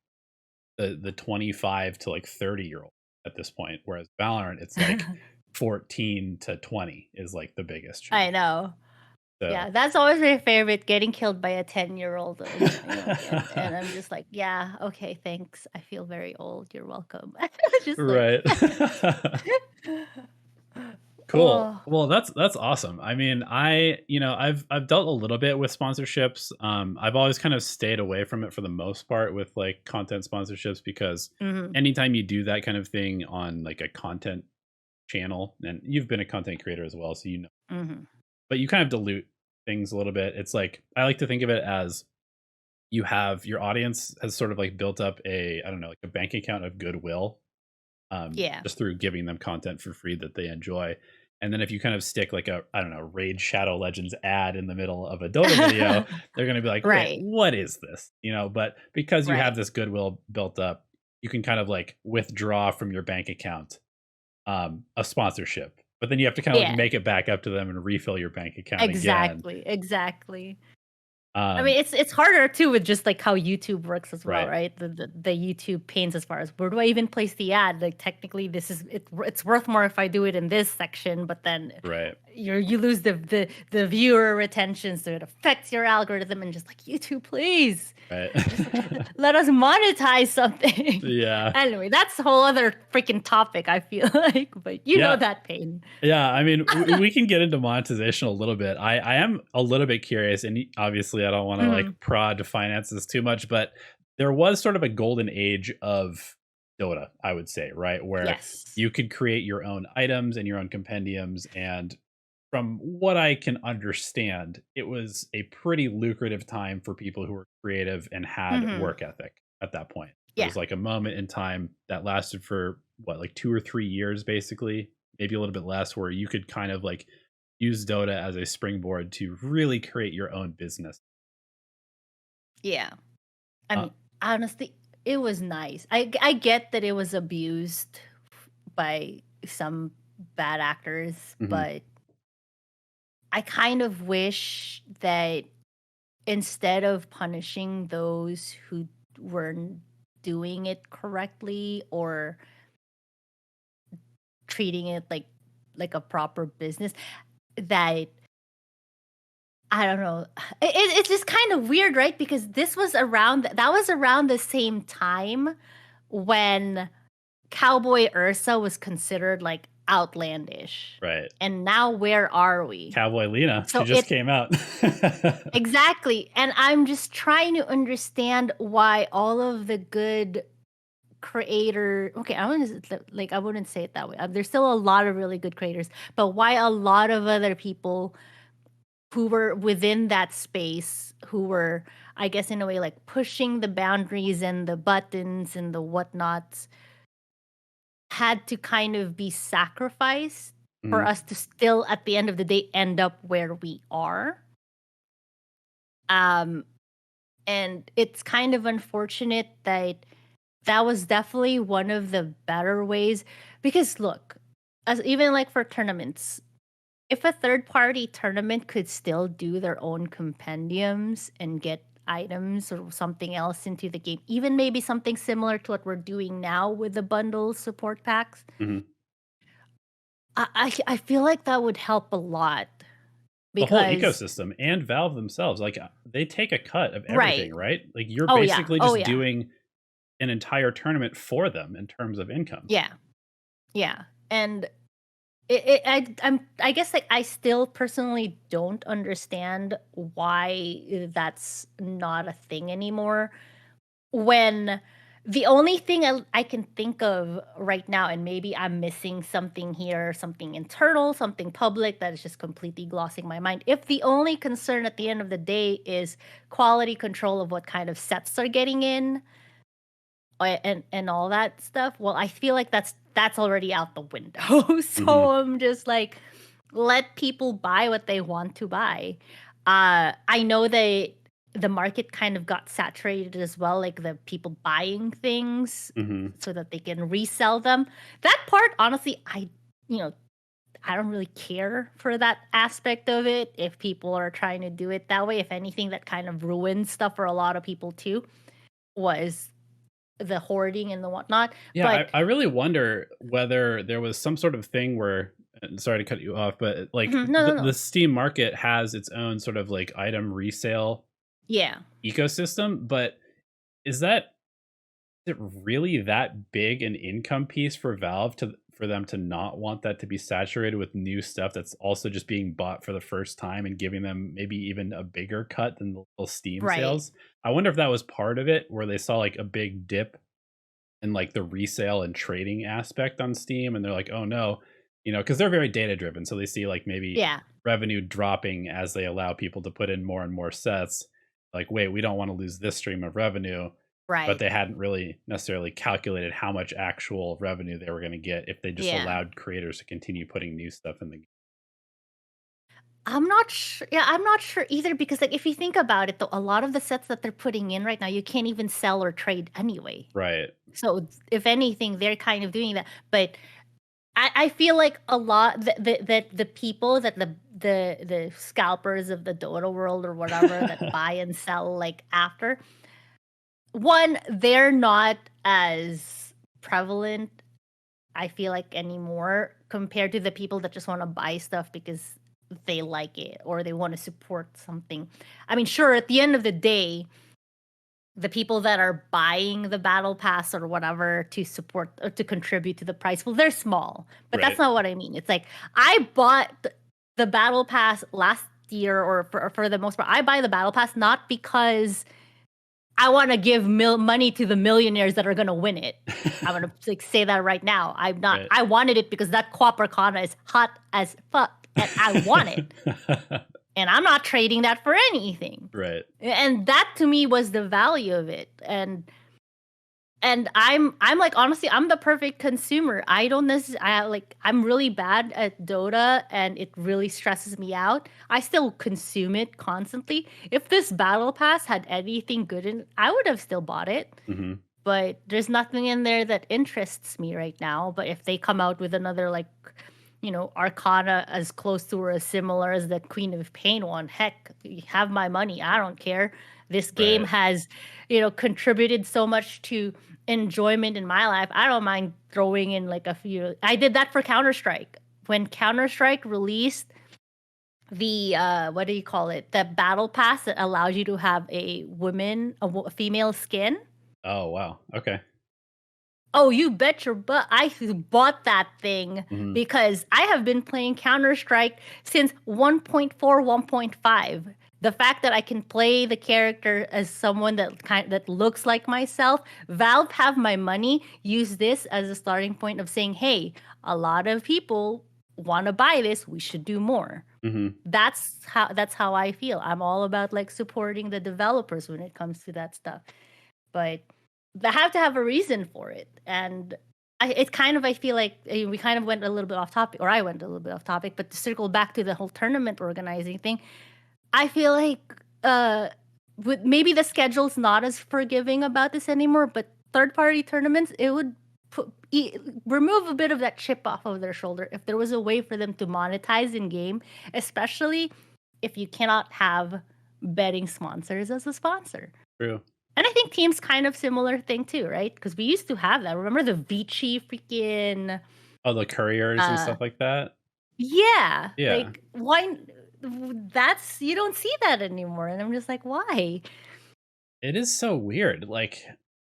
the 25 to like 30-year-old at this point, whereas Valorant, it's like 14 to 20 is like the biggest chunk. I know. So Yeah, that's always my favorite, getting killed by a 10-year-old, and I'm just like, "Yeah, okay, thanks. I feel very old. You're welcome." Just like right. Cool. oh. Well, that's awesome. I mean, I've dealt a little bit with sponsorships. I've always kind of stayed away from it for the most part with like content sponsorships because Mhm, anytime you do that kind of thing on like a content channel, and you've been a content creator as well, so mhm. but you kind of dilute things a little bit. It's like I like to think of it as you have your audience has sort of like built up a I don't know, like a bank account of goodwill, Yeah. just through giving them content for free that they enjoy. And then if you kind of stick like a I don't know Raid Shadow Legends ad in the middle of a Dota video, they're going to be like, wait, Right, what is this? But because you have right. this goodwill built up, you can kind of like withdraw from your bank account a sponsorship, but then you have to kind of like Yeah, make it back up to them and refill your bank account again. exactly, exactly. I Um, mean, it's harder too with just like how YouTube works as well, right, right? The YouTube pains as far as where do I even place the ad? Like technically, it's worth more if I do it in this section, but then right, you lose the viewer retention, so it affects your algorithm. And just like YouTube, please, right. just let us monetize something. Yeah, Anyway, that's a whole other freaking topic. I feel like, but you know yeah. that pain. Yeah, I mean, we can get into monetization a little bit. I am a little bit curious, and obviously, I don't want to like Mhm. prod finances too much, but there was sort of a golden age of Dota, I would say, right, where Yes. you could create your own items and your own compendiums, and from what I can understand, it was a pretty lucrative time for people who were creative and had Hmm. work ethic at that point. There Yeah. was like a moment in time that lasted for what, like 2 or 3 years, basically, maybe a little bit less, where you could kind of like use Dota as a springboard to really create your own business. Yeah. I Uh, mean, honestly, it was nice. I get that it was abused by some bad actors, mhm, but I kind of wish that instead of punishing those who weren't doing it correctly or treating it like a proper business, that I don't know. It's just kind of weird, right? Because this was around that was around the same time when Cowboy Ursa was considered, like, outlandish. right. And now where are we? Cowboy Lena, she So just it came out. exactly, and I'm just trying to understand why all of the good creator okay, I wouldn't say it that way. There's still a lot of really good creators, but why a lot of other people who were within that space, who were, I guess, in a way, like, pushing the boundaries and the buttons and the whatnots had to kind of be sacrificed for Mhm, us to still, at the end of the day, end up where we are. Um, and it's kind of unfortunate that that was definitely one of the better ways because look, as even like for tournaments, if a third party tournament could still do their own compendiums and get items or something else into the game, even maybe something similar to what we're doing now with the bundle support packs, mhm. I feel like that would help a lot The whole because ecosystem and Valve themselves, like, they take a cut of right. everything, right? Like, you're Oh yeah. basically Oh just yeah. doing an entire tournament for them in terms of income. Yeah. Yeah. And I guess like I still personally don't understand why that's not a thing anymore when The only thing I can think of right now, and maybe I'm missing something here, something internal, something public that is just completely glossing my mind. If the only concern at the end of the day is quality control of what kind of sets are getting in, and all that stuff, well, I feel like that's already out the window. Hmm. So I'm just like, let people buy what they want to buy. I know the market kind of got saturated as well, like the people buying things Hmm. so that they can resell them. That part, honestly, you know, I don't really care for that aspect of it. If people are trying to do it that way, if anything, that kind of ruined stuff for a lot of people too, was the hoarding and the whatnot. Yeah, But I really wonder whether there was some sort of thing where, and sorry to cut you off, but like mhm, no, no, the no. Steam market has its own sort of like item resale Yeah. ecosystem, but is that, is it really that big an income piece for Valve to, for them to not want that to be saturated with new stuff that's also just being bought for the first time and giving them maybe even a bigger cut than the little Steam Right. sales? I wonder if that was part of it, where they saw like a big dip in like the resale and trading aspect on Steam, and they're like, "Oh no," because they're very data driven, so they see like maybe Yeah. revenue dropping as they allow people to put in more and more sets. Like, wait, we don't want to lose this stream of revenue, but Right. they hadn't really necessarily calculated how much actual revenue they were going to get if they just Yeah. allowed creators to continue putting new stuff in the game. I'm not sure. Yeah, I'm not sure either because, like, if you think about it, though, a lot of the sets that they're putting in right now, you can't even sell or trade anyway. Right. So, if anything, they're kind of doing that. But I feel like a lot that the people that the scalpers of the Dota world or whatever that buy and sell like after one, they're not as prevalent, I feel like, anymore compared to the people that just wanna buy stuff because they like it or they wanna support something. I mean, sure, at the end of the day, the people that are buying the battle pass or whatever to support or to contribute to the price, well, they're small, but that's Right. not what I mean. It's like, I bought the battle pass last year or for the most part, I buy the battle pass not because I wanna give money to the millionaires that are gonna win it. I'm gonna, like, say that right now. I'm not. Right. I wanted it because that Quapper is hot as fuck, and I want it, and I'm not trading that for anything. Right. And that to me was the value of it, and I'm like, honestly, I'm the perfect consumer. I don't like, I'm really bad at Dota, and it really stresses me out. I still consume it constantly. If this battle pass had anything good in it, I would have still bought it, Hmm. but there's nothing in there that interests me right now. But if they come out with another, like, Arcana as close to or as similar as the Queen of Pain one, heck, have my money. I don't care. This game Right. has, contributed so much to enjoyment in my life. I don't mind throwing in like a few. I did that for Counter Strike. When Counter Strike released the what do you call it? The battle pass that allows you to have a female skin. Oh wow. Okay. Oh, you bet your butt I bought that thing Hmm. because I have been playing Counter-Strike since 1.4, 1.5. The fact that I can play the character as someone that looks like myself, Valve have my money, use this as a starting point of saying, "Hey, a lot of people want to buy this, we should do more." Hmm. That's how I feel. I'm all about like supporting the developers when it comes to that stuff. But they have to have a reason for it. And it's kind of, I feel like we kind of went a little bit off topic, or I went a little bit off topic, but to circle back to the whole tournament organizing thing, I feel like with maybe the schedule's not as forgiving about this anymore, but third party tournaments, it would remove a bit of that chip off of their shoulder if there was a way for them to monetize in game, especially if you cannot have betting sponsors as a sponsor. True. And I think Team's kind of similar thing too, right? Because we used to have that. Remember the Vici freaking Oh, the couriers and uh stuff like that. yeah, Yeah. like why that's you don't see that anymore. And I'm just like, why? It is so weird. Like,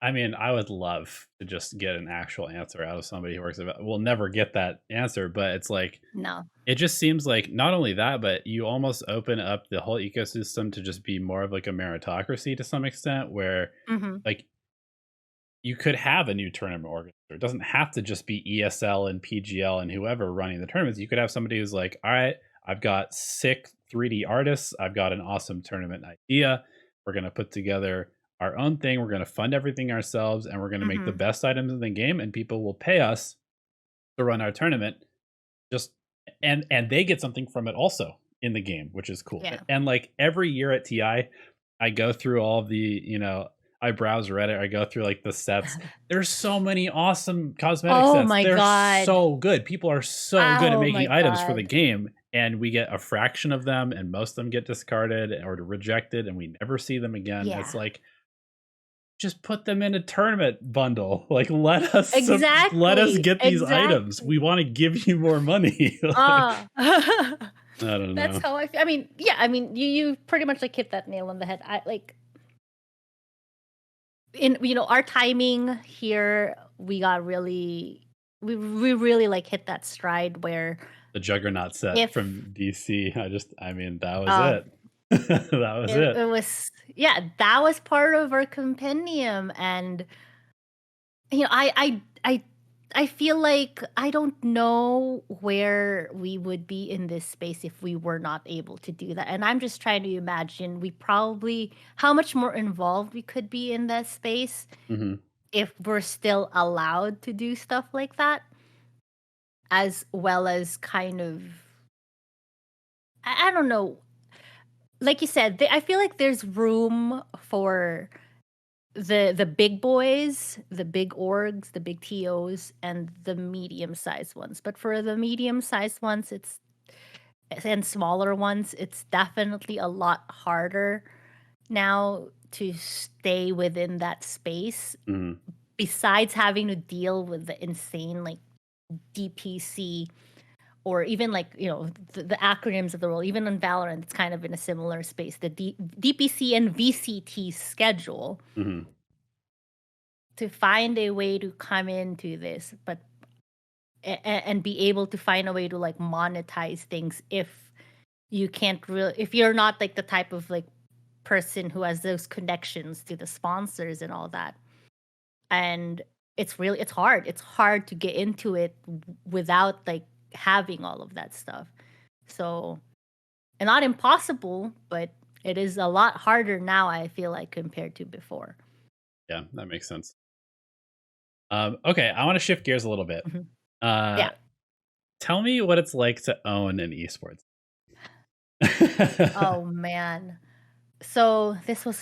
I mean, I would love to just get an actual answer out of somebody who works at. We'll never get that answer, but it's like No. it just seems like not only that, but you almost open up the whole ecosystem to just be more of like a meritocracy to some extent, where Mhm. like you could have a new tournament organizer. It doesn't have to just be ESL and PGL and whoever running the tournaments. You could have somebody who's like, all right, I've got sick 3D artists. I've got an awesome tournament idea. We're going to put together our own thing. We're going to fund everything ourselves, and we're going to make the Mm-hmm. best items in the game, and people will pay us to run our tournament. Just and they get something from it also in the game, which is cool. Yeah. And like every year at TI, I go through all of the, I browse Reddit, I go through like the sets. There's so many awesome cosmetic Oh sets. my They're God. so good. People are so good at Oh my making items for the God. game, and we get a fraction of them, and most of them get discarded or rejected, and we never see them again. It's Yeah. like, just put them in a tournament bundle. Like, let us Exactly. get these items. Exactly. We want to give you more money. Like, Ah. I don't That's know. how I feel. I mean, yeah, I mean, you pretty much like hit that nail on the head. I like in our timing here, we got really we really like hit that stride where The Juggernaut set if from DC. I mean, that was uh it. That was it. it was, yeah, that was part of our compendium. And I feel like I don't know where we would be in this space if we were not able to do that. And I'm just trying to imagine we probably how much more involved we could be in that space Hmm. if we're still allowed to do stuff like that, as well as kind of I don't know. Like you said, I feel like there's room for the big boys, the big orgs, the big TOs, and the medium-sized ones. But for the medium-sized ones, and smaller ones, it's definitely a lot harder now to stay within that space. Hmm. Besides having to deal with the insane like DPC, or even like the acronyms of the role. Even on Valorant, it's kind of in a similar space. The DPC and VCT schedule Hmm. to find a way to come into this, but and be able to find a way to like monetize things if you can't really if you're not like the type of like person who has those connections to the sponsors and all that. And it's hard to get into it without like having all of that stuff. So, and not impossible, but it is a lot harder now, I feel like, compared to before. Yeah, that makes sense. Okay, I want to shift gears a little bit. Mhm. Uh, Yeah. Tell me what it's like to own an esports. Oh man. So this was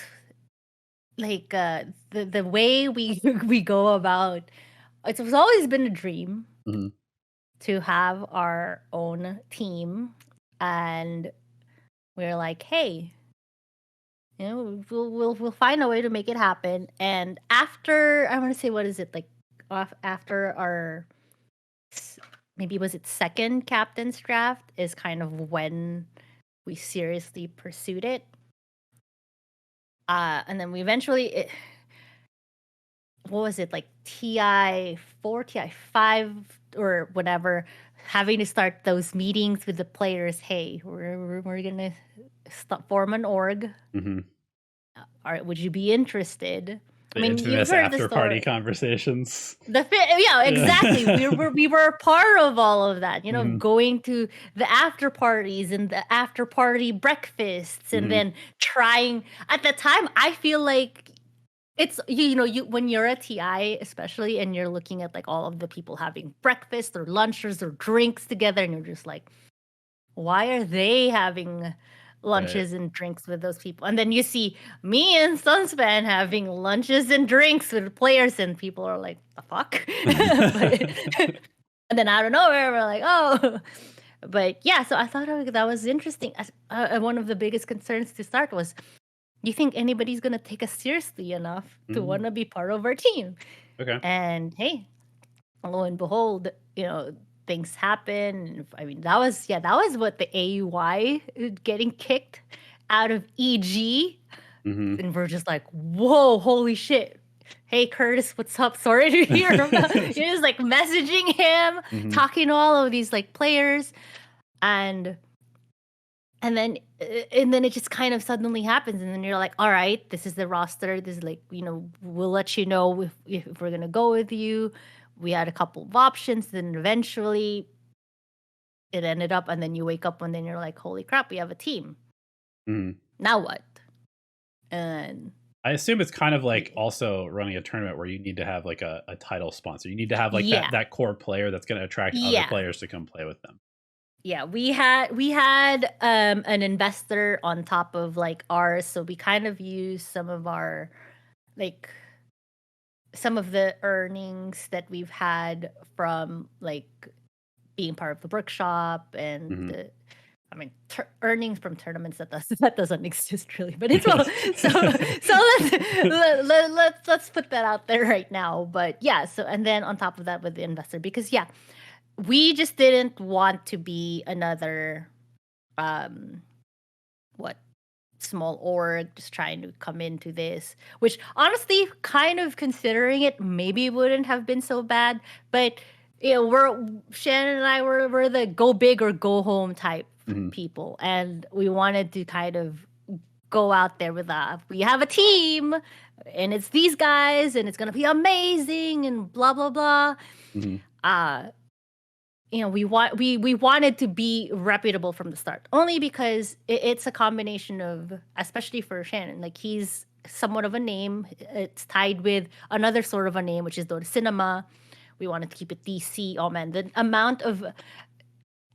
like the way we we go about it was always been a dream Hmm. to have our own team. And we're like, hey, we'll find a way to make it happen. And after I want to say, what is it like? After our maybe was it second captain's draft is kind of when we seriously pursued it. And then we eventually, what was it like TI4, TI5, or whatever, having to start those meetings with the players. Hey, we're gonna form an org. Hmm. All right, would you be interested? I The mean, you've infamous heard the after party story. conversations. Yeah, exactly. Yeah. We were a part of all of that. Hmm. Going to the after parties and the after party breakfasts, and Hmm. then trying. At the time, I feel like it's you when you're a TI, especially, and you're looking at like all of the people having breakfast or lunches or drinks together, and you're just like, why are they having Right. lunches and drinks with those people? And then you see me and Sunspan having lunches and drinks with players, and people are like, the fuck? But, and then out of nowhere, we're like, oh. But yeah, so I thought that was interesting. One of the biggest concerns to start was, you think anybody's going to take us seriously enough to want Mhm. to be part of our team? Okay. And hey, lo and behold, things happen. I mean, that was what the AUY getting kicked out of EG, Mhm. and we're just like, whoa, holy shit. Hey Curtis, what's up? Sorry to hear about you're just like messaging him, Mhm. talking to all of these like players, and and then it just kind of suddenly happens, and then you're like, all right, this is the roster. This is like, we'll let you know if we're gonna go with you. We had a couple of options, then eventually it ended up, and then you wake up and then you're like, holy crap, we have a team. Mhm. Now what? And I assume it's kind of like also running a tournament where you need to have like a title sponsor. You need to have like yeah, that core player that's going to attract other yeah, players to come play with them. yeah. We had an investor on top of like ours, so we kind of used some of our like some of the earnings that we've had from like being part of the workshop and Mhm. the I mean, earnings from tournaments that doesn't exist really, but it's well. So let's put that out there right now. But yeah, so and then on top of that with the investor, because yeah, we just didn't want to be another um what small org just trying to come into this, which honestly, kind of considering it, maybe wouldn't have been so bad. But we're Shannon and I were the go big or go home type Mhm. people, and we wanted to kind of go out there with we have a team, and it's these guys, and it's gonna be amazing, and blah blah blah. Mhm. Uh we wanted to be reputable from the start, only because it's a combination of, especially for Shannon, like he's somewhat of a name. It's tied with another sort of a name, which is Dota Cinema. We wanted to keep it DC. Oh man, the amount of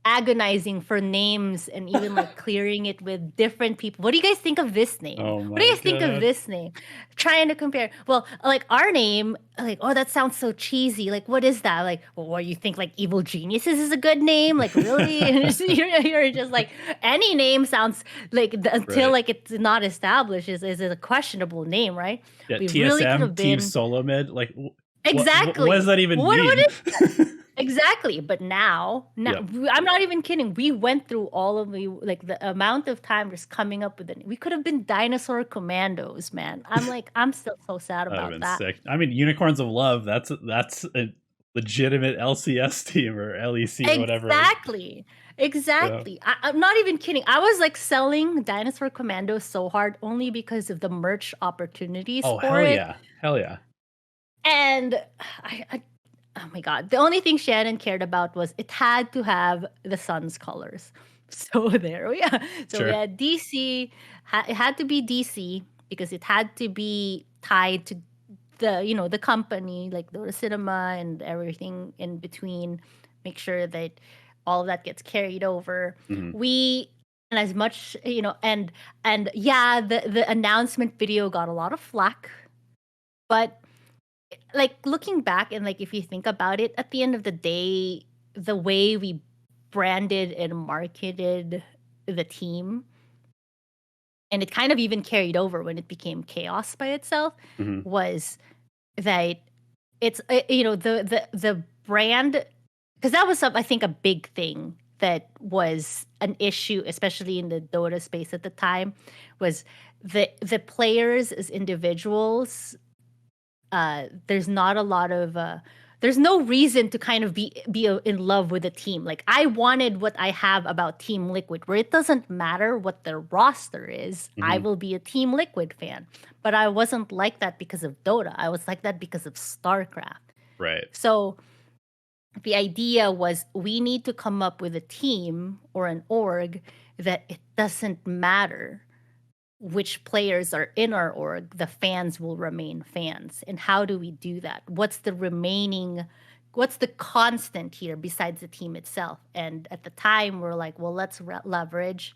agonizing for names and even like clearing it with different people. What do you guys think of this name? Oh What do my you guys think of god. this name? Trying to compare. Well, like our name, like, oh, that sounds so cheesy. Like, what is that? Like, well, what you think like Evil Geniuses is a good name? Like, really? And you're just like, any name sounds like until Right. like it's not established is a questionable name, right? Yeah, We really could TSM, have Team been Solo Mid. Like, what does exactly. that even What mean? is exactly, but now Yeah, I'm not even kidding. We went through all of the amount of time just coming up with it. We could have been Dinosaur Commandos, man. I'm still so sad that'd have about been that. sick. I mean, Unicorns of Love. That's a legitimate LCS team or LEC or whatever. Exactly. Yeah. Exactly. I'm not even kidding. I was like selling Dinosaur Commandos so hard only because of the merch opportunities Oh for hell it. yeah, hell yeah. And I oh my god, the only thing Shannon cared about was it had to have the sun's colors. So there we are. So we Sure. had DC. It had to be DC because it had to be tied to the company, like the cinema and everything in between. Make sure that all of that gets carried over. Mhm. We and as much and yeah, the announcement video got a lot of flack, but like looking back and like if you think about it, at the end of the day, the way we branded and marketed the team, and it kind of even carried over when it became chaos by itself, Mhm. was that it's the brand, because that was some, I think, a big thing that was an issue, especially in the Dota space at the time, was the players as individuals. There's not a lot of there's no reason to kind of be in love with a team. Like I wanted what I have about Team Liquid, where it doesn't matter what their roster is, I Mhm. will be a Team Liquid fan. But I wasn't like that because of Dota. I was like that because of StarCraft. Right. So the idea was we need to come up with a team or an org that it doesn't matter which players are in our org, the fans will remain fans. And how do we do that? What's the constant here besides the team itself? And at the time, we're like, well, let's leverage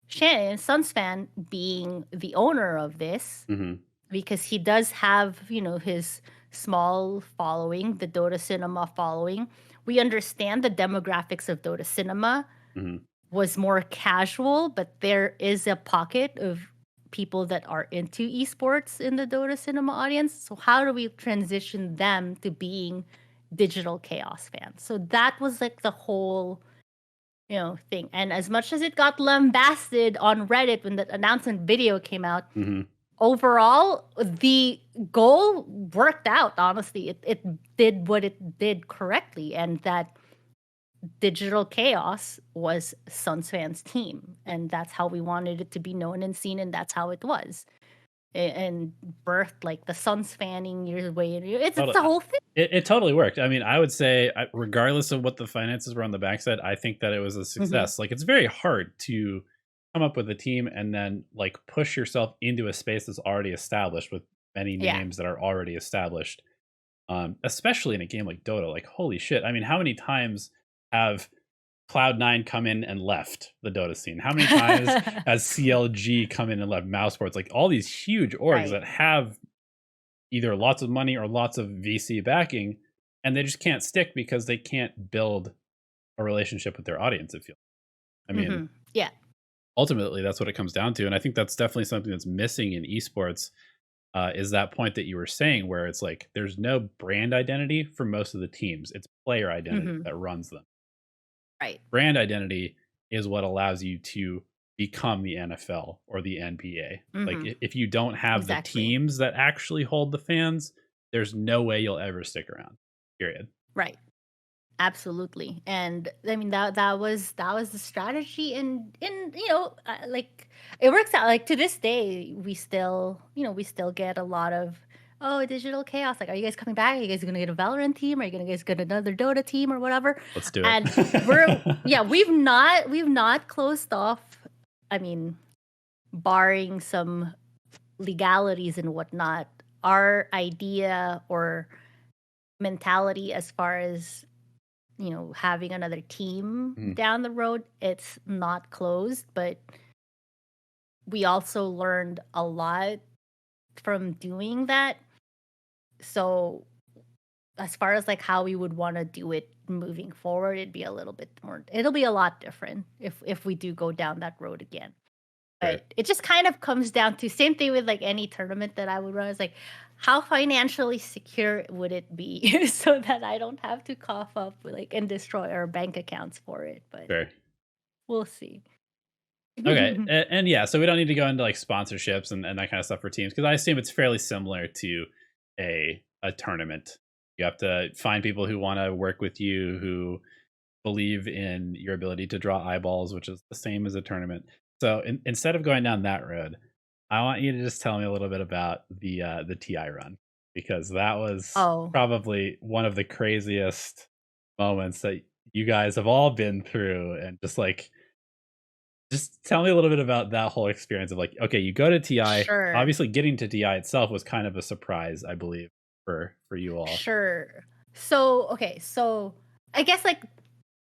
Shannon, Suns fan, being the owner of this, Mhm. because he does have, his small following, the Dota Cinema following. We understand the demographics of Dota Cinema Mhm. was more casual, but there is a pocket of people that are into esports in the Dota Cinema audience. So how do we transition them to being digital chaos fans? So that was like the whole, thing. And as much as it got lambasted on Reddit when the announcement video came out, Mhm. overall the goal worked out. Honestly, it did what it did correctly, and that Digital Chaos was Suns fans' team, and that's how we wanted it to be known and seen, and that's how it was. And birthed like the Suns fanning your way. It's Totally. a whole thing. It totally worked. I mean, I would say, regardless of what the finances were on the backside, I think that it was a Hmm. success. Like, it's very hard to come up with a team and then like push yourself into a space that's already established with many Yeah. names that are already established. Especially in a game like Dota. Like, holy shit! I mean, how many times have Cloud9 come in and left the Dota scene? How many times has CLG come in and left Mouse Sports? Like all these huge orgs Right. that have either lots of money or lots of VC backing, and they just can't stick because they can't build a relationship with their audience. I mean, Hmm. Yeah. ultimately, that's what it comes down to, and I think that's definitely something that's missing in esports. Is that point that you were saying, where it's like there's no brand identity for most of the teams; it's player identity Hmm. that runs them. Right. Brand identity is what allows you to become the NFL or the NBA. Like Hmm. if you don't have the Exactly. teams that actually hold the fans, there's no way you'll ever stick around. Period. Right. Absolutely. And I mean that was the strategy, and like it works out. Like to this day, we still get a lot of, oh, Digital Chaos. Like, are you guys coming back? Are you guys gonna get a Valorant team? Are you gonna guys get another Dota team or whatever? Let's do And we're it. yeah, we've not closed off. I mean, barring some legalities and whatnot, our idea or mentality as far as having another team Mm, down the road, it's not closed, but we also learned a lot from doing that. So, as far as like how we would want to do it moving forward, it'll be a lot different if we do go down that road again. sure. But it just kind of comes down to same thing with like any tournament that I would run. Is like, how financially secure would it be so that I don't have to cough up like and destroy our bank accounts for it? But Sure. we'll see. Okay. And yeah, so we don't need to go into like sponsorships and that kind of stuff for teams because I assume it's fairly similar to a tournament. You have to find people who want to work with you, who believe in your ability to draw eyeballs, which is the same as a tournament. So instead of going down that road, I want you to just tell me a little bit about the TI run because that was Oh, probably one of the craziest moments that you guys have all been through, and just tell me a little bit about that whole experience of like, okay, you go to TI. sure. Obviously, getting to TI itself was kind of a surprise, I believe, for you all. Sure. So, okay, so I guess like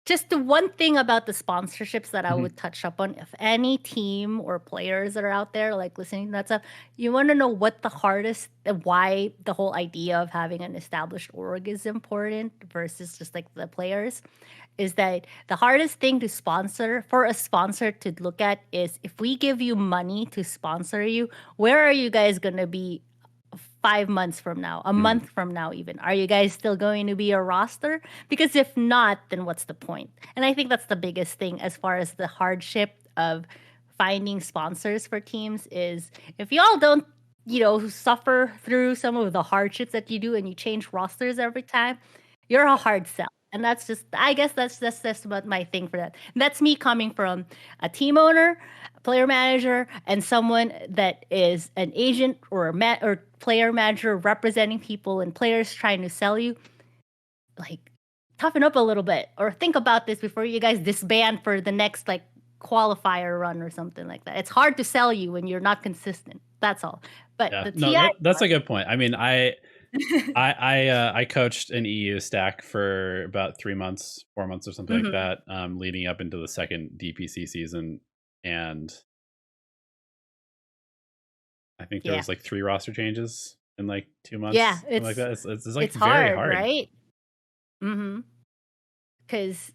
just the one thing about the sponsorships that I Mhm. would touch up on, if any team or players that are out there like listening to that stuff, you want to know what the hardest, why the whole idea of having an established org is important versus just like the players, is that the hardest thing to sponsor for a sponsor to look at is if we give you money to sponsor you, where are you guys going to be 5 months from now, a Mhm. month from now, even? Are you guys still going to be a roster? Because if not, then what's the point? And I think that's the biggest thing as far as the hardship of finding sponsors for teams is if y'all don't, suffer through some of the hardships that you do and you change rosters every time, you're a hard sell. And that's just, I guess that's about my thing for that. And that's me coming from a team owner, a player manager, and someone that is an agent or or player manager representing people and players trying to sell you. Like, toughen up a little bit or think about this before you guys disband for the next like qualifier run or something like that. It's hard to sell you when you're not consistent. That's all. But Yeah, the no, TI. that's a good point. I mean, I coached an EU stack for about 3 months, 4 months, or something like Mhm. that, leading up into the second DPC season, and I think there Yeah. was like 3 roster changes in like two Yeah, months, something like that. It's like it's very hard, hard, right? Mhm. Cuz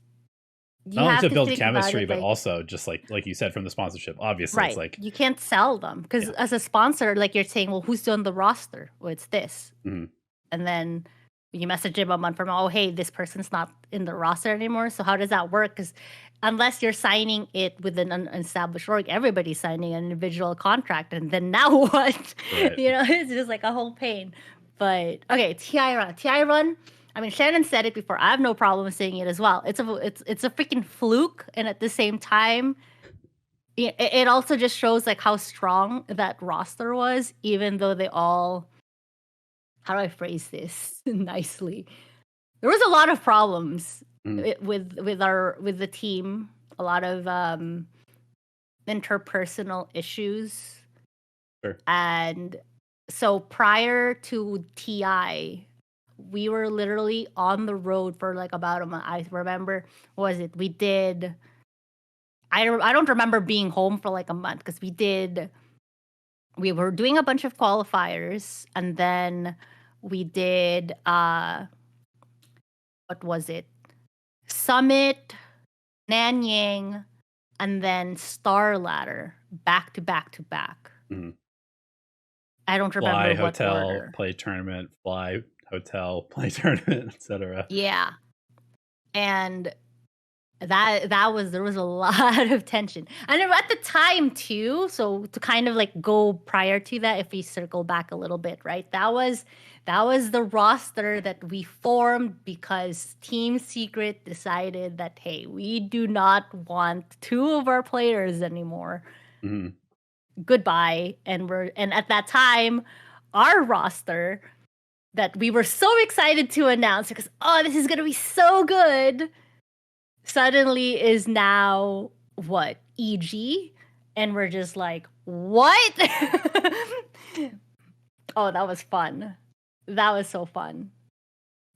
you not only have to to build think about chemistry, it but like, also just like you said from the sponsorship. Obviously, it's right. like You can't sell them because yeah, as a sponsor, like you're saying, well, who's on the roster? Well, it's this. mhm, And then you message him a month from, oh, hey, this person's not in the roster anymore. So how does that work? Because unless you're signing it with an established org, everybody's signing an individual contract. And then now what? right. It's just like a whole pain. But okay, TI run. TI run. I mean, Shannon said it before. I have no problem saying it as well. It's a freaking fluke, and at the same time, it also just shows like how strong that roster was, even though they all. How do I phrase this nicely? There was a lot of problems with the team. A lot of interpersonal issues. Sure. And so prior to TI, we were literally on the road for like about a month. I remember, what was it? We did. I don't remember being home for like a month because we were doing a bunch of qualifiers, and then we did what was it? Summit, Nanyang, and then Star Ladder back to back to back. Mhm. I don't remember Fly, what hotel, order. play tournament, fly, hotel, play tournament, etc. Yeah. And there was a lot of tension. And at the time too, so to kind of like go prior to that, if we circle back a little bit, right? That was the roster that we formed because Team Secret decided that, hey, we do not want two of our players anymore. Mhm. Goodbye. And at that time, our roster that we were so excited to announce because, oh, this is gonna be so good, suddenly is now what? EG? And we're just like, what? Oh, that was fun. That was so fun.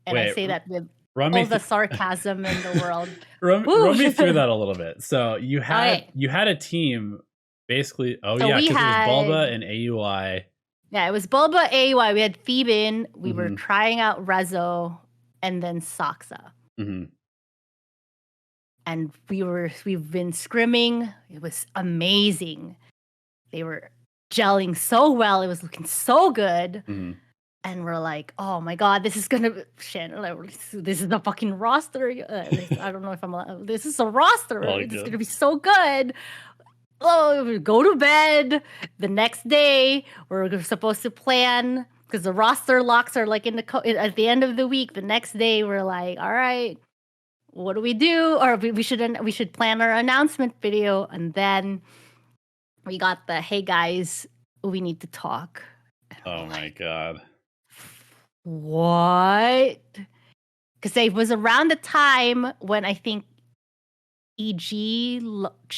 And I Wait, say that with run all me the sarcasm in the world. run Woo! me through that a little bit. So you Okay. had a team basically. Oh So yeah, we because it was Bulba had- and AUI. Yeah, it was Bulba, AY. We had Thebin. We were Mhm. trying out Rezo, and then Saksa. Mhm. And we've been scrimming. It was amazing. They were gelling so well. It was looking so good. Mhm. And we're like, oh my god, this is gonna this is the fucking roster. I don't know if I'm allowed. This is a roster. Oh, It's good. gonna be so good. Oh, we go to bed. The next day, we're supposed to plan because the roster locks are like at the end of the week. The next day, we're like, all right, what do we do? Or we should plan our announcement video. And then we got the, hey guys, we need to talk. And Oh I'm my like, god. what? Because it was around the time when I think EG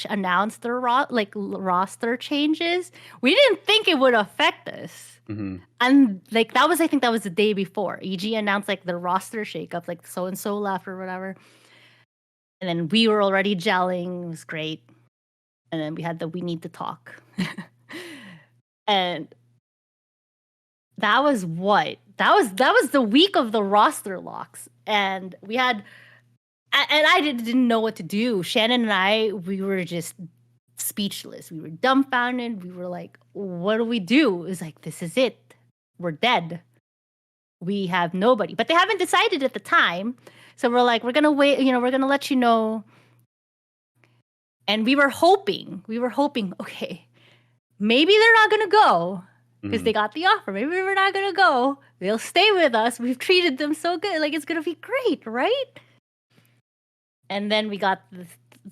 announced their roster changes. We didn't think it would affect us. Mhm. And like that was, I think that was the day before EG announced like the roster shakeup, like so and so left or whatever. And then we were already gelling. It was great. And then we had we need to talk. And that was what? That was the week of the roster locks. And we had and I didn't know what to do. Shannon and I, we were just speechless. We were dumbfounded. We were like, what do we do? It was like, this is it. We're dead. We have nobody. But they haven't decided at the time. So we're like, we're going to wait. We're going to let you know. And we were hoping, okay, maybe they're not going to go because they got the offer. Maybe we're not going to go. They'll stay with us. We've treated them so good. Like, it's going to be great, right? And then we got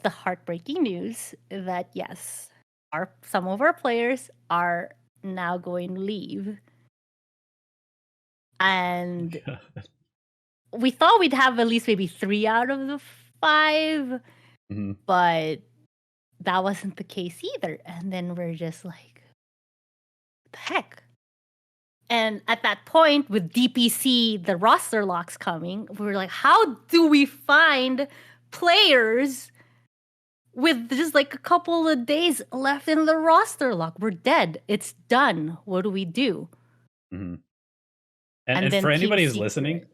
the heartbreaking news that yes, some of our players are now going to leave. And we thought we'd have at least maybe 3 out of the 5, but that wasn't the case either. And then we're just like, what the heck? And at that point, with DPC, the roster locks coming, we were like, how do we find players with just like a couple of days left in the roster lock? We're dead. It's done. What do we do? Mm-hmm. And for anybody who's listening,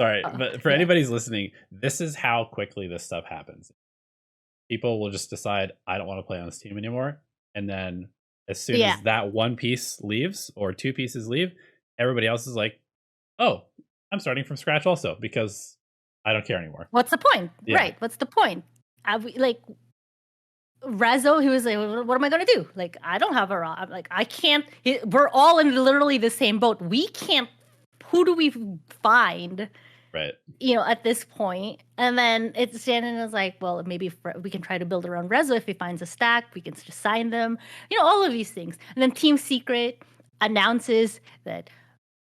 sorry, but for anybody's listening, this is how quickly this stuff happens. People will just decide, I don't want to play on this team anymore. And then as soon as that one piece leaves or 2 pieces leave, everybody else is like, oh, I'm starting from scratch also because I don't care anymore. What's the point? Yeah. Right. What's the point? Like Rezo, he was like, what am I going to do? Like, I don't have I'm like, I can't. We're all in literally the same boat. We can't. Who do we find Right. At this point. And then Shannon was like, well, maybe we can try to build around Rezo. If he finds a stack, we can just sign them. All of these things. And then Team Secret announces that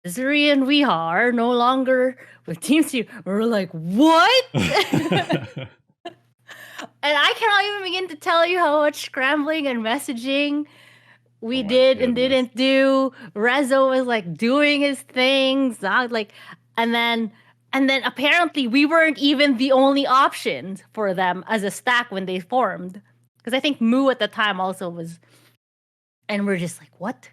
Missouri and Weha are no longer with Team Secret. We're like, what? And I cannot even begin to tell you how much scrambling and messaging we did and didn't do. Rezo was like doing his things. And then apparently we weren't even the only options for them as a stack when they formed. Because I think Moo at the time also was, and we're just like, what?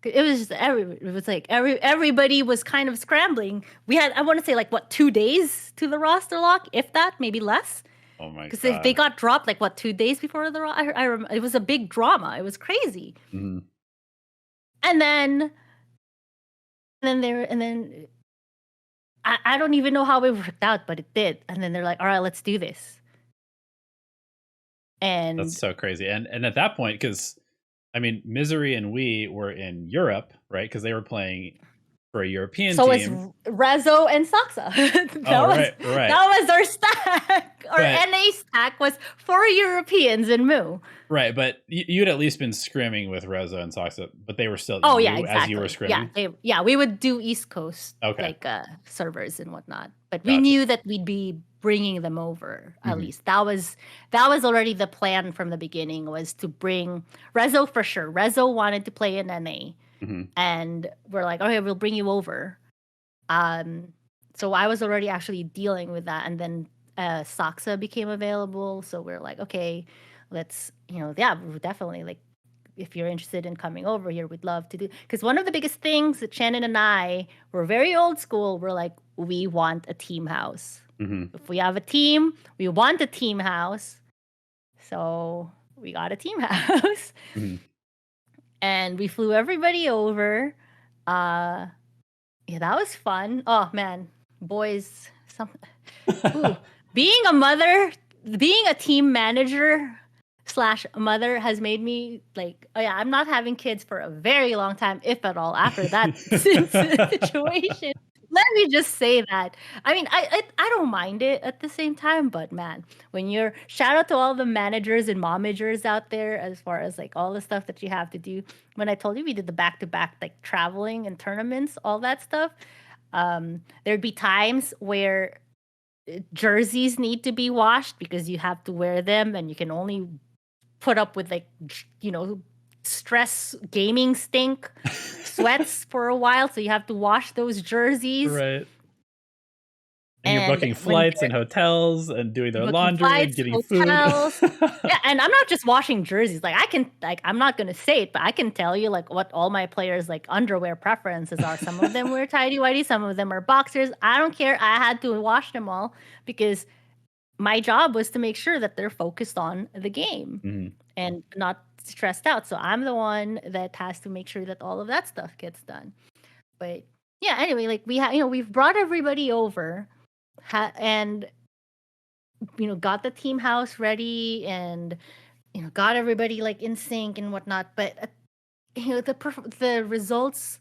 It was just everybody was kind of scrambling. We had, I want to say, 2 days to the roster lock, if that, maybe less. Oh my god! Because they got dropped 2 days before the roster. I remember it was a big drama. It was crazy. Mm-hmm. And then I don't even know how it worked out, but it did. And then they're like, all right, let's do this. And that's so crazy. And at that point, because Misery and we were in Europe, right? Because they were playing for a European team. So it's Rezo and Saksa. Right. That was our stack. Our NA stack was 4 Europeans and Moo. Right, but you'd at least been scrimming with Rezo and Saksa, but they were still exactly. as you were scrimming? Yeah, we would do East Coast servers and whatnot. But we knew that we'd be bringing them over, at least. That was already the plan from the beginning, was to bring Rezo for sure. Rezo wanted to play in NA. And we're like, okay, we'll bring you over. So I was already actually dealing with that. And then Saksa became available. So we're like, okay, let's, definitely, if you're interested in coming over here, we'd love to do. Because one of the biggest things that Shannon and I were very old school. We're like, we want a team house. If we have a team, we want a team house. So we got a team house. And we flew everybody over. That was fun. Oh man, boys, being a mother, being a team manager / mother has made me I'm not having kids for a very long time, if at all, after that situation. Let me just say that. I don't mind it at the same time, but man, when you're, shout out to all the managers and momagers out there, as far as all the stuff that you have to do. When I told you we did the back-to-back traveling and tournaments, all that stuff, there'd be times where jerseys need to be washed because you have to wear them and you can only put up with stress gaming stink sweats for a while, so you have to wash those jerseys, right? And you're booking flights and hotels and doing their laundry and getting food. Yeah, and I'm not just washing jerseys. I'm not gonna say it, but I can tell you what all my players underwear preferences are. Some of them wear tidy whities, some of them are boxers. I don't care. I had to wash them all because my job was to make sure that they're focused on the game and not stressed out. So I'm the one that has to make sure that all of that stuff gets done. But yeah, anyway, we've brought everybody over and got the team house ready and got everybody in sync and whatnot. But the results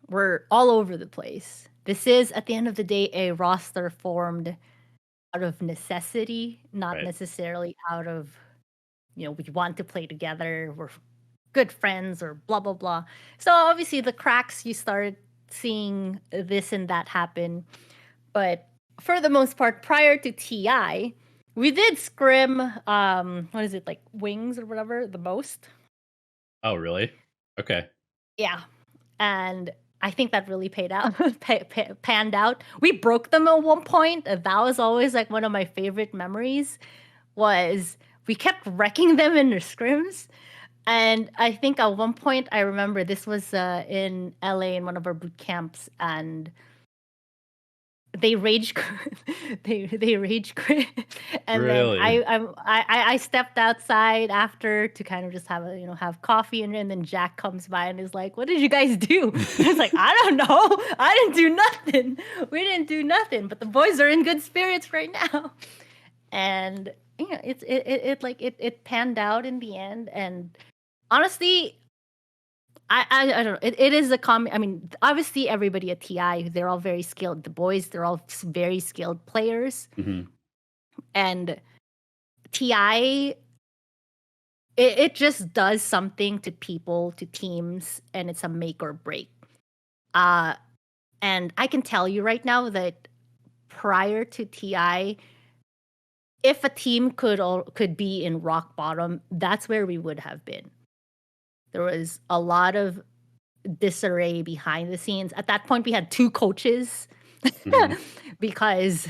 were all over the place. This is, at the end of the day, a roster formed out of necessity, not necessarily out of we want to play together, we're good friends, or blah blah blah. So obviously the cracks, you started seeing this and that happen, but for the most part, prior to TI, we did scrim what is it, wings or whatever, the most. Oh really? Okay. Yeah. And I think that really panned out. We broke them at one point. That was always one of my favorite memories, was we kept wrecking them in their scrims. And I think at one point, I remember this was in LA in one of our boot camps, and they rage they rage quit. And really? Then I stepped outside after to kind of just have coffee, and then Jack comes by and is like, what did you guys do? I was like, I don't know, I didn't do nothing, we didn't do nothing, but the boys are in good spirits right now. And it panned out in the end. And honestly, I don't know. It is a common. I mean, obviously, everybody at TI, they're all very skilled. The boys, they're all very skilled players, Hmm. and TI, it just does something to people, to teams, and it's a make or break. Uh, and I can tell you right now that prior to TI, if a team could be in rock bottom, that's where we would have been. There was a lot of disarray behind the scenes. At that point, we had two coaches Hmm. because,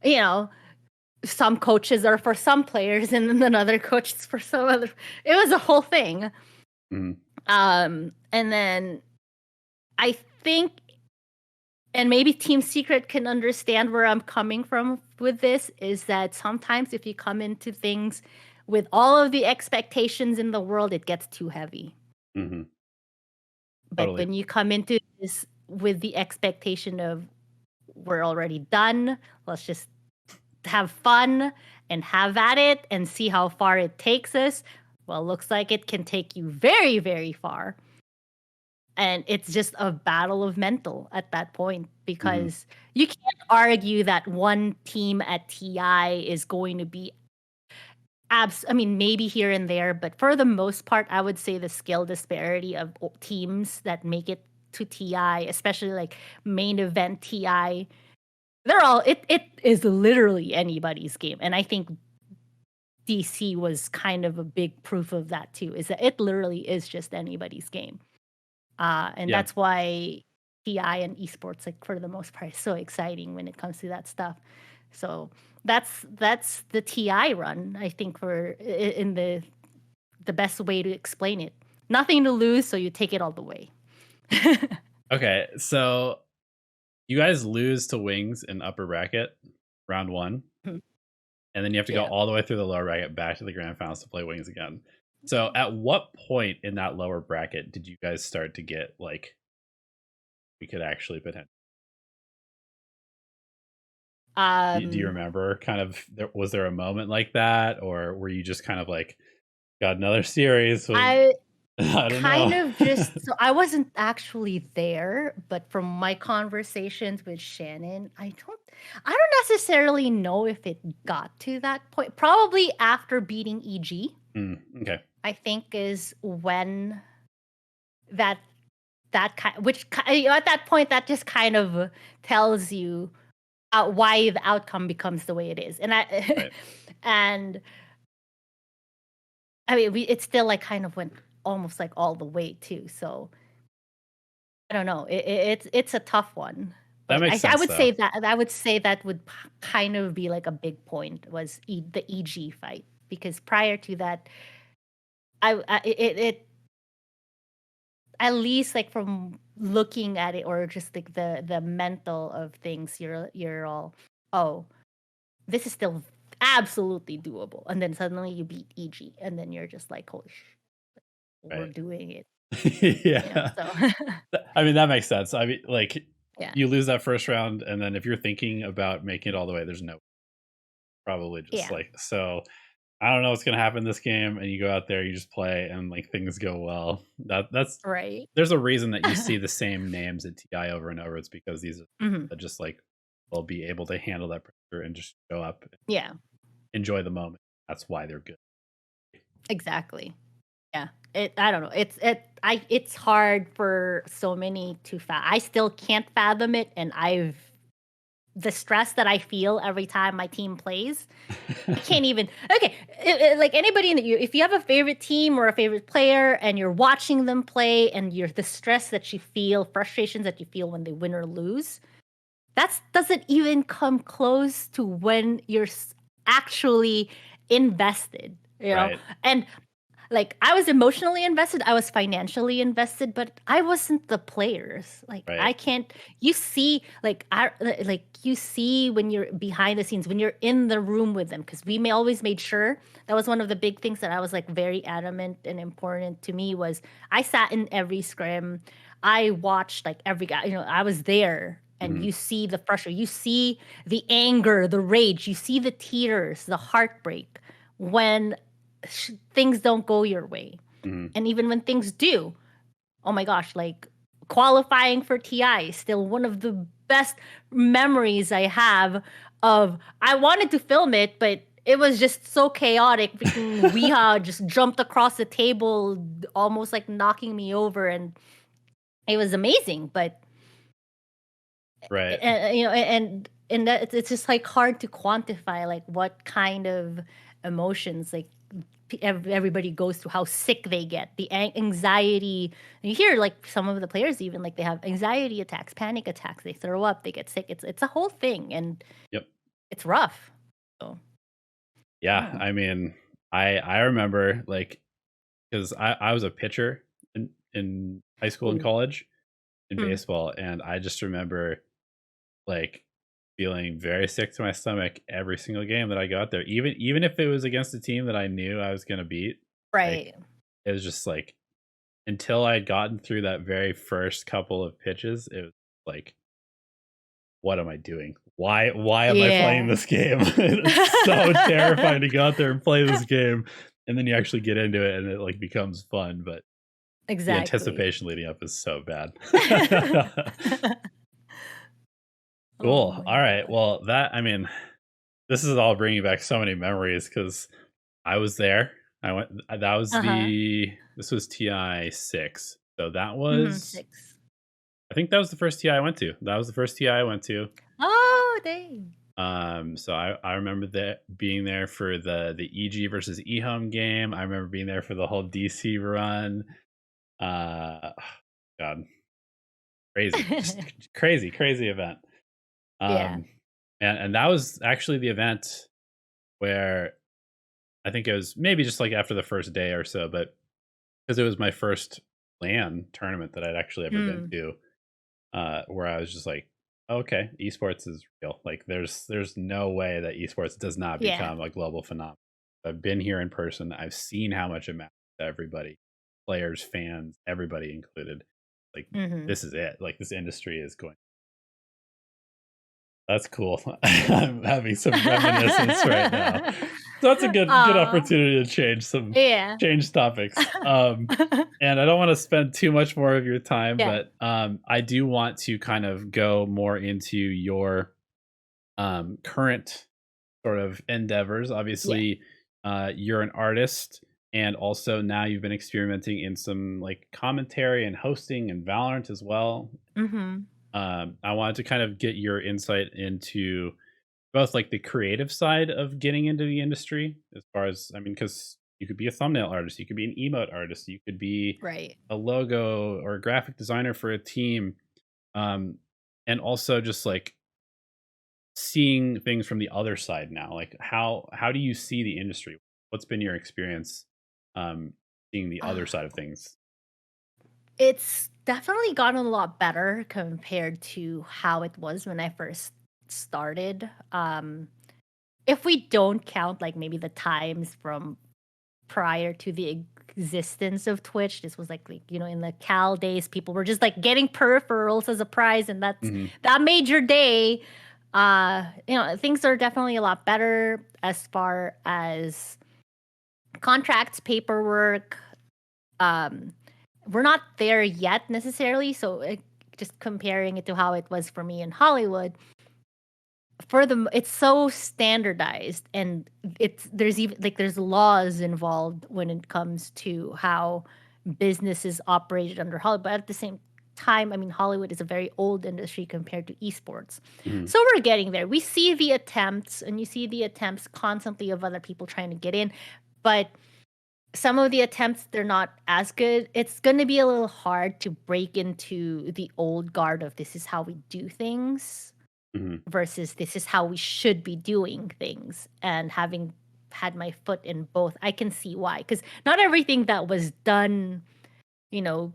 you know, some coaches are for some players and then another coach is for some other. It was a whole thing. Hmm. And then I think, and maybe Team Secret can understand where I'm coming from with this, is that sometimes if you come into things with all of the expectations in the world, it gets too heavy. Hmm. But Totally. when you come into this with the expectation of we're already done, let's just have fun and have at it and see how far it takes us. Well, looks like it can take you very, very far. And it's just a battle of mental at that point Hmm. because you can't argue that one team at TI is going to be I mean, maybe here and there, but for the most part, I would say the skill disparity of teams that make it to TI, especially like main event TI, they're all it is literally anybody's game. And I think DC was kind of a big proof of that too, is that it literally is just anybody's game. And Yeah. that's why TI and esports, like for the most part, is so exciting when it comes to that stuff. So that's the TI run, I think, for in the best way to explain it. Nothing to lose, so you take it all the way. Okay. So you guys lose to Wings in upper bracket round one, and then you have to go Yeah. all the way through the lower bracket back to the grand finals to play Wings again. So at what point in that lower bracket did you guys start to get like we could actually potentially? Do you Um, remember kind of was there a moment like that, or were you just kind of like got another series with I I don't know. kind of just so I wasn't actually there, but from my conversations with Shannon, I don't necessarily know if it got to that point. Probably after beating EG, Okay. I think is when that that kind which at that point that just kind of tells you why the outcome becomes the way it is. And I Right. and I mean it still like kind of went almost like all the way too. So I don't know. It's a tough one, That but makes I sense would though. say that would kind of be like a big point was the EG fight because prior to that, it at least like from looking at it or just like the mental of things, you're all, oh, this is still absolutely doable, and then suddenly you beat EG, and then you're just like, holy we're Right. doing it, Yeah. So I mean, that makes sense. I mean, like yeah, you lose that first round, and then if you're thinking about making it all the way, there's no probably just yeah, like so. I don't know what's gonna happen this game, and you go out there, you just play, and like things go well. That's right. there's a reason that you see the same names at TI over and over. It's because these are Hmm. that just like will be able to handle that pressure and just show up, and Yeah, enjoy the moment. That's why they're good. exactly. Yeah. I don't know. It's hard for so many to I still can't fathom it, and the stress that I feel every time my team plays. I can't even. Okay, like anybody in if you have a favorite team or a favorite player and you're watching them play and you're the stress that you feel, frustrations that you feel when they win or lose, that doesn't even come close to when you're actually invested, Right. And like I was emotionally invested, I was financially invested, but I wasn't the players. Like Right. I can't. You see, like you see when you're behind the scenes, when you're in the room with them, because we may always made sure that was one of the big things that I was like very adamant and important to me was I sat in every scrim, I watched like every guy. I was there. And Mhm. you see the frustration, you see the anger, the rage, you see the tears, the heartbreak when things don't go your way. Mhm. And even when things do, oh my gosh, like qualifying for TI is still one of the best memories I have of I wanted to film it, but it was just so chaotic. Freaking Weeha just jumped across the table, almost like knocking me over, and it was amazing. But Right. and that it's just like hard to quantify like what kind of emotions like everybody goes through, how sick they get, the anxiety. And you hear like some of the players even like they have anxiety attacks, panic attacks, they throw up, they get sick. It's a whole thing, and Yep. it's rough. So Yeah. yeah. I mean, I remember like because I was a pitcher in high school and Ooh. college in Mm. baseball, and I just remember like feeling very sick to my stomach every single game that I got there, even if it was against a team that I knew I was gonna beat. Like Right. it was just like until I had gotten through that very first couple of pitches, it was like, what am I doing? Why am I playing Yeah. this game? It's so terrifying to go out there and play this game, and then you actually get into it and it like becomes fun, but the Exactly. anticipation leading up is so bad. Oh Cool. my All right. god. Well, that I mean, this is all bringing back so many memories because I was there. I went. That was Uh-huh. the. This was TI 6. So that Mhm, was. 6. I think that was the first TI I went to. That was the first TI I went to. Oh, dang. So I remember that being there for the EG versus eHome game. I remember being there for the whole DC run. Uh, God, crazy, just crazy, crazy event. Yeah. Um, and that was actually the event where I think it was maybe just like after the first day or so, but because it was my first LAN tournament that I'd actually ever been Mm. to, where I was just like, okay, esports is real. Like, there's no way that esports does not Yeah. become a global phenomenon. I've been here in person. I've seen how much it matters to everybody, players, fans, everybody included. Like, Mhm. this is it. Like, this industry is going. That's cool. I'm having some reminiscence right now. So that's a good Aw. opportunity to Yeah. change topics. And I don't want to spend too much more of your time, Yeah. but I do want to kind of go more into your current sort of endeavors. Yeah. Obviously, you're an artist, and also now you've been experimenting in some like commentary and hosting and Valorant as well. Mhm. I wanted to kind of get your insight into both like the creative side of getting into the industry, as far as I mean, because you could be a thumbnail artist, you could be an emote artist, you could be Right. a logo or a graphic designer for a team, um, and also just like seeing things from the other side now. Like how do you see the industry? What's been your experience seeing the other Uh, side of things? it's definitely gotten a lot better compared to how it was when I first started. If we don't count like maybe the times from prior to the existence of Twitch, this was like in the Cal days, people were just like getting peripherals as a prize, and Hmm. that made your day. Things are definitely a lot better as far as contracts, paperwork. Um, we're not there yet necessarily, so just comparing it to how it was for me in Hollywood, it's so standardized, and there's even like there's laws involved when it comes to how businesses operated under Hollywood. But at the same time, I mean, Hollywood is a very old industry compared to esports. Hmm. So we're getting there. We see the attempts, and you see the attempts constantly of other people trying to get in, but some of the attempts, they're not as good. It's going to be a little hard to break into the old guard of this is how we do things Hmm. versus this is how we should be doing things. And having had my foot in both, I can see why. Because not everything that was done, you know,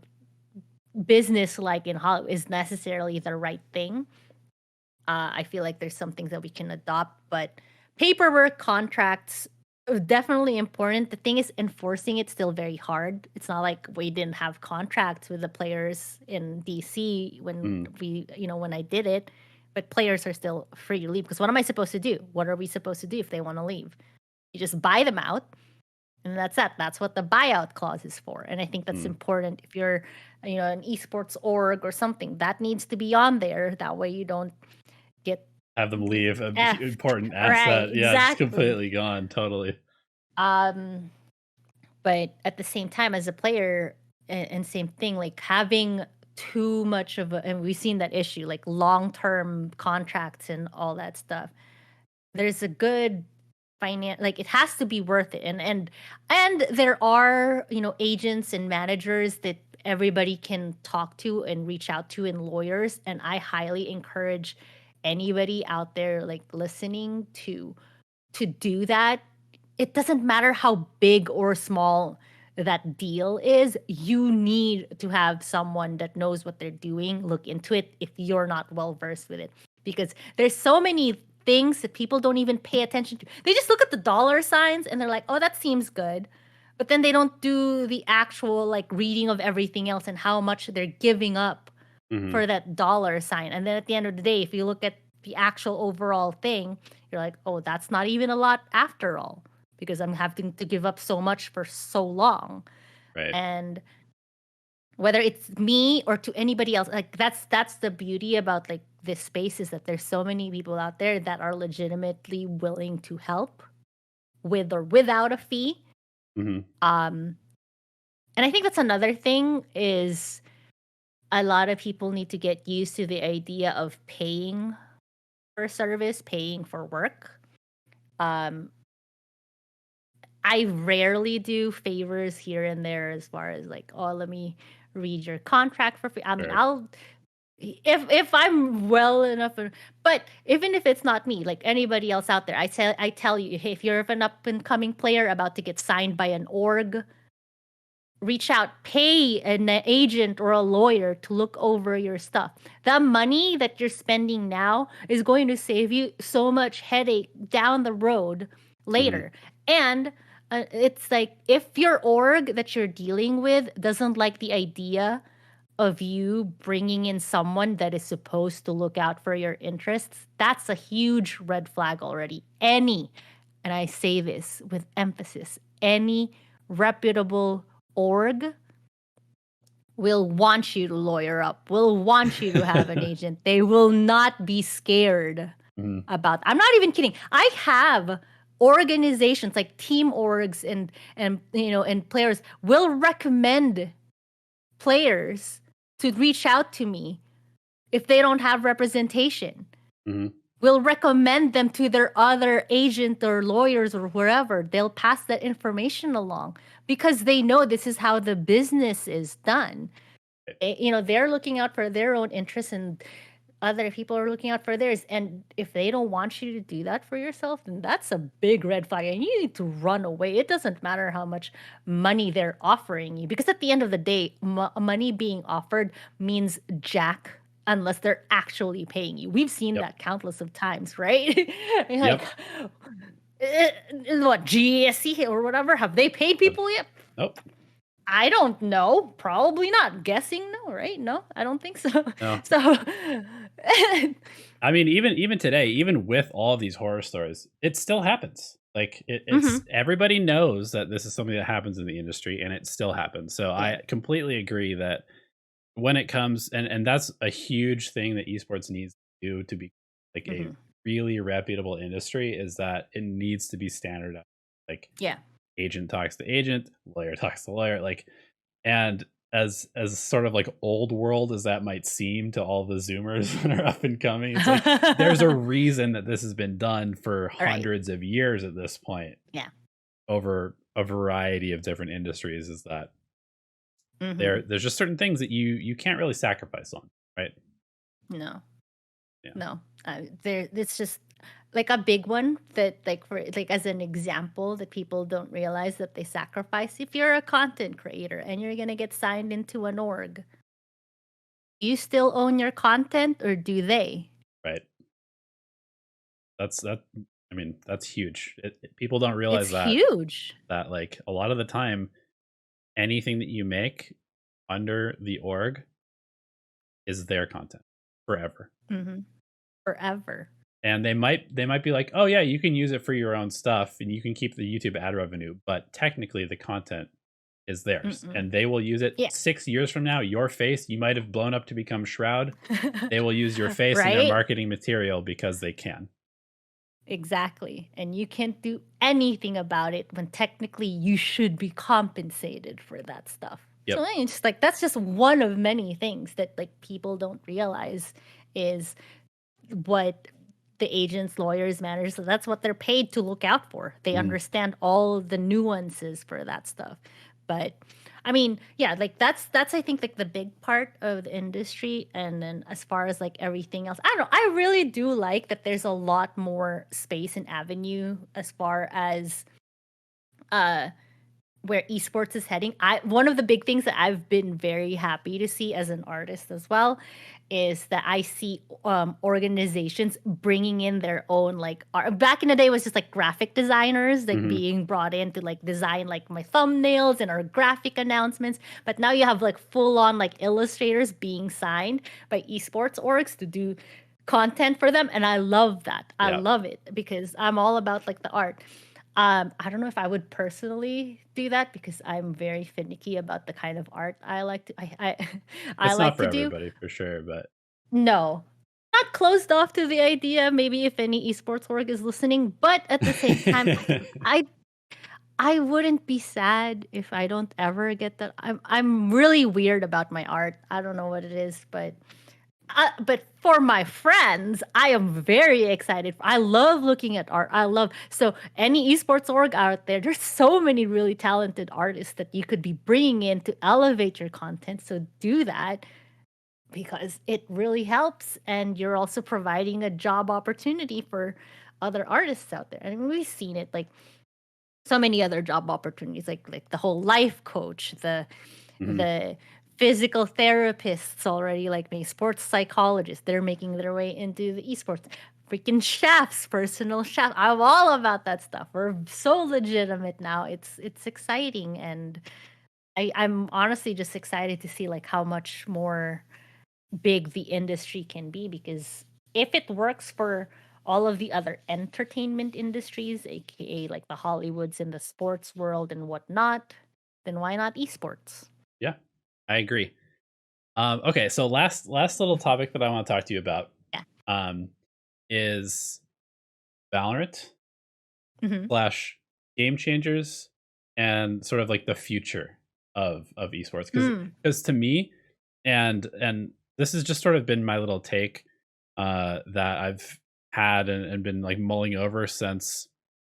business like in Hollywood is necessarily the right thing. I feel like there's some things that we can adopt, but paperwork, contracts, definitely important. The thing is, enforcing it's still very hard. It's not like we didn't have contracts with the players in DC when Hmm. when I did it, but players are still free to leave. Because what am I supposed to do? What are we supposed to do if they want to leave? You just buy them out, And that's that. That's what the buyout clause is for. And I think that's Mm. important if you're, an esports org or something. That needs to be on there. That way you don't get Have them leave a effed. important Right, asset. Yeah, just exactly. completely gone. Totally. Um, but at the same time, as a player, and same thing, like having too much of a, and we've seen that issue, like long-term contracts and all that stuff. There's a good like it has to be worth it, and there are agents and managers that everybody can talk to and reach out to, and lawyers, and I highly encourage anybody out there like listening to do that. It doesn't matter how big or small that deal is. You need to have someone that knows what they're doing look into it if you're not well versed with it, because there's so many things that people don't even pay attention to. They just look at the dollar signs and they're like, "Oh, that seems good." But then they don't do the actual like reading of everything else and how much they're giving up Hmm. for that dollar sign. And then at the end of the day, if you look at the actual overall thing, you're like, "Oh, that's not even a lot after all, because I'm having to give up so much for so long." Right. And whether it's me or to anybody else, like that's the beauty about like this space, is that there's so many people out there that are legitimately willing to help with or without a fee. Hmm. Um and I think that's another thing, is a lot of people need to get used to the idea of paying for service, paying for work. Um, I rarely do favors here and there, as far as like, oh, let me read your contract for free. I mean, Sure. I'll if I'm well enough, but even if it's not me, like anybody else out there, I tell you, hey, if you're an up and coming player about to get signed by an org, reach out, pay an agent or a lawyer to look over your stuff. The money that you're spending now is going to save you so much headache down the road Hmm. later. And it's like, if your org that you're dealing with doesn't like the idea of you bringing in someone that is supposed to look out for your interests, that's a huge red flag already. And I say this with emphasis, any reputable org will want you to lawyer up, will want you to have an agent. They will not be scared Hmm. about. I'm not even kidding. I have organizations like team orgs, and players will recommend players to reach out to me if they don't have representation. Hmm. Will recommend them to their other agent or lawyers or wherever. They'll pass that information along because they know this is how the business is done. They're looking out for their own interests, and other people are looking out for theirs. And if they don't want you to do that for yourself, then that's a big red flag, and you need to run away. It doesn't matter how much money they're offering you, because at the end of the day, money being offered means jack unless they're actually paying you. We've seen Yep. that countless of times, right? You're like, Yep. "Eh, what, GSC or whatever, have they paid people yet?" Nope. I don't know. Probably not. Guessing no, right? No, I don't think so. No. So, I mean, even today, even with all of these horror stories, it still happens. Like it's mhm, everybody knows that this is something that happens in the industry, and it still happens. So yeah. I completely agree that when it comes, and that's a huge thing that esports needs to do to be like a Mhm, really reputable industry, is that it needs to be standardized. Like yeah. agent talks to agent, lawyer talks to lawyer, like, and as sort of like old world as that might seem to all the zoomers that are up and coming, it's like there's a reason that this has been done for Right. hundreds of years at this point Yeah. over a variety of different industries, is that Mhm. there's just certain things that you can't really sacrifice on, right? No. Yeah. No. There. It's just like a big one that, like, for like as an example, that people don't realize that they sacrifice. If you're a content creator and you're gonna get signed into an org, you still own your content, or do they? Right. That I mean, that's huge. People don't It's realize huge. that like a lot of the time anything that you make under the org is their content forever. Mhm. Forever. And they might be like, "Oh yeah, you can use it for your own stuff and you can keep the YouTube ad revenue," but technically the content is theirs Mm-mm. and they will use it Yeah. 6 years from now. Your face, you might have blown up to become Shroud. They will use your face in their Right? marketing material because they can. Exactly. And you can't do anything about it when technically you should be compensated for that stuff. So Yep. it's just like that's just one of many things that like people don't realize is what the agents, lawyers, managers, so that's what they're paid to look out for. They Mhm. understand all the nuances for that stuff. But I mean, yeah, like that's I think like the big part of the industry. And then as far as like everything else, I don't know. I really do like that there's a lot more space and avenue as far as uh where esports is heading. I One of the big things that I've been very happy to see as an artist as well is that I see organizations bringing in their own like art. Back in the day, it was just like graphic designers like Mhm. being brought in to like design like my thumbnails and our graphic announcements. But now you have like full on like illustrators being signed by esports orgs to do content for them, and I love that. I Yeah. love it because I'm all about like the art. I don't know if I would personally do that because I'm very finicky about the kind of art I like to I It's not like for to do. everybody for sure, but No. Not closed off to the idea, maybe if any esports org is listening, but at the same time, I I wouldn't be sad if I don't ever get that. I'm really weird about my art. I don't know what it is, but for my friends, I am very excited. I love looking at art. I love so any esports org out there. There's so many really talented artists that you could be bringing in to elevate your content. So do that because it really helps, and you're also providing a job opportunity for other artists out there. I mean, we've seen it like so many other job opportunities, like the whole life coach, Mhm. the physical therapists already, like me, sports psychologists, they're making their way into the esports. Freaking chefs, personal chef. I'm all about that stuff. We're so legitimate now. It's exciting, and I'm honestly just excited to see like how much more big the industry can be because if it works for all of the other entertainment industries, aka like the Hollywoods and the sports world and whatnot, then why not esports? Yeah, I agree. Okay, so last little topic that I want to talk to you about Yeah. um, is Valorant Hmm. slash game changers and sort of like the future of esports Mm. because to me and this has just sort of been my little take that I've had and been like mulling over since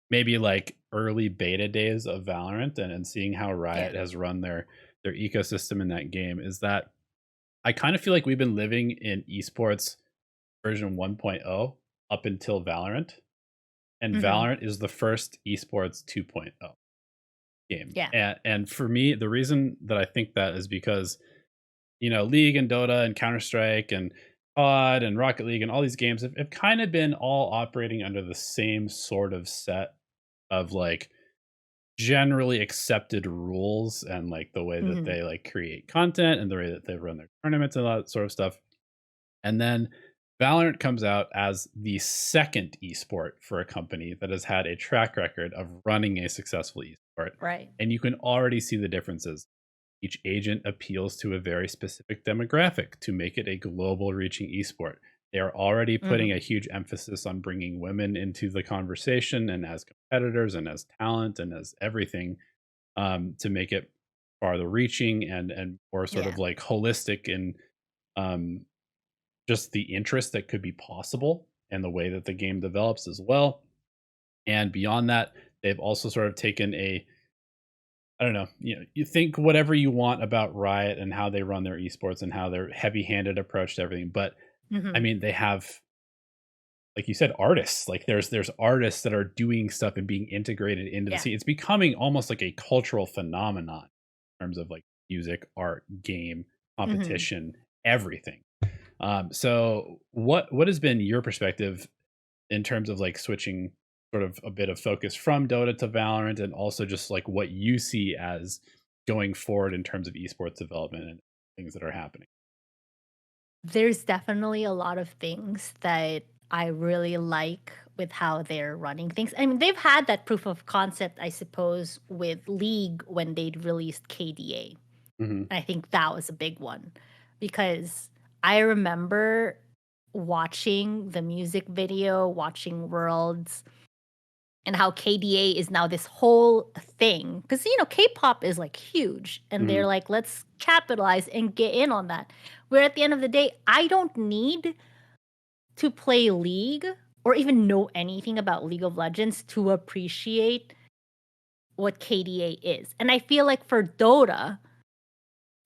maybe like early beta days of Valorant and seeing how Yeah. Riot has run their ecosystem in that game is that I kind of feel like we've been living in esports version 1.0 up until Valorant, and Hmm. Valorant is the first esports 2.0 game. Yeah. And for me, the reason that I think that is because League and Dota and Counter Strike and COD and Rocket League and all these games have kind of been all operating under the same sort of set of like generally accepted rules and like the way that Hmm. they like create content and the way that they run their tournaments and all that sort of stuff. And then Valorant comes out as the second esport for a company that has had a track record of running a successful esport. Right. And you can already see the differences. Each agent appeals to a very specific demographic to make it a global reaching esport. They are already putting Hmm. a huge emphasis on bringing women into the conversation and as competitors and as talent and as everything to make it farther reaching and more sort Yeah. of like holistic and um, just the interest that could be possible and the way that the game develops as well. And beyond that, they've also sort of taken a I don't know, you think whatever you want about Riot and how they run their esports and how their heavy-handed approach to everything, but I Hmm. mean, they have like you said artists. Like there's artists that are doing stuff and being integrated into the Yeah. scene. It's becoming almost like a cultural phenomenon in terms of like music, art, game, Hmm. competition, everything. So what has been your perspective in terms of like switching sort of a bit of focus from Dota to Valorant, and also just like what you see as going forward in terms of esports development and things that are happening? There's definitely a lot of things that I really like with how they're running things. I mean, they've had that proof of concept, I suppose, with League when they'd released Hmm. KDA. I think that was a big one because I remember watching the music video, watching Worlds, and how KDA is now this whole thing. Because, K-pop is like huge, and Hmm. they're like, let's capitalize and get in on that. Where at the end of the day, I don't need to play League or even know anything about League of Legends to appreciate what KDA is. And I feel like for Dota,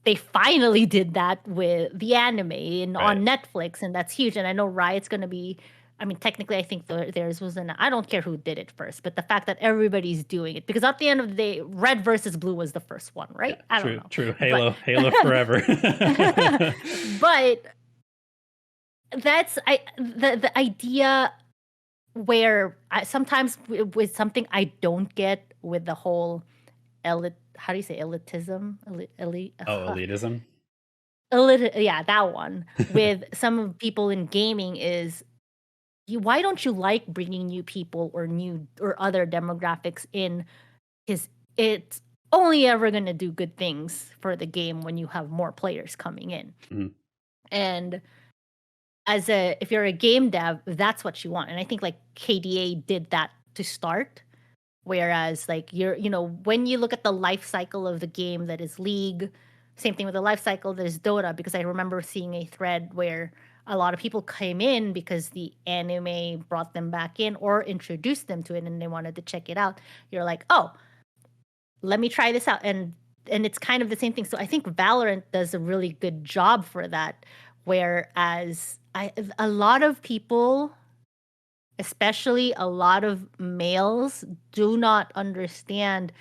they finally did that with the anime and Right. on Netflix, and that's huge. And I know Riot's going to be. I mean, technically, I think theirs was an. I don't care who did it first, but the fact that everybody's doing it, because at the end of the day, Red versus Blue was the first one, Yeah. right? I don't True. know, True. but Halo forever. but that's the idea where sometimes with something I don't get with the whole how do you say elitism? Oh, elitism. Yeah, that one with some of people in gaming is why don't you like bringing new people or new or other demographics in? Because it's only ever going to do good things for the game when you have more players coming in. Mhm. And if you're a game dev, that's what you want. And I think like KDA did that to start. Whereas like when you look at the life cycle of the game that is League, same thing with the life cycle that is Dota, because I remember seeing a thread where a lot of people came in because the anime brought them back in or introduced them to it and they wanted to check it out. You're like, oh, let me try this out. And it's kind of the same thing. So I think Valorant does a really good job for that. Whereas a lot of people, especially a lot of males, do not understand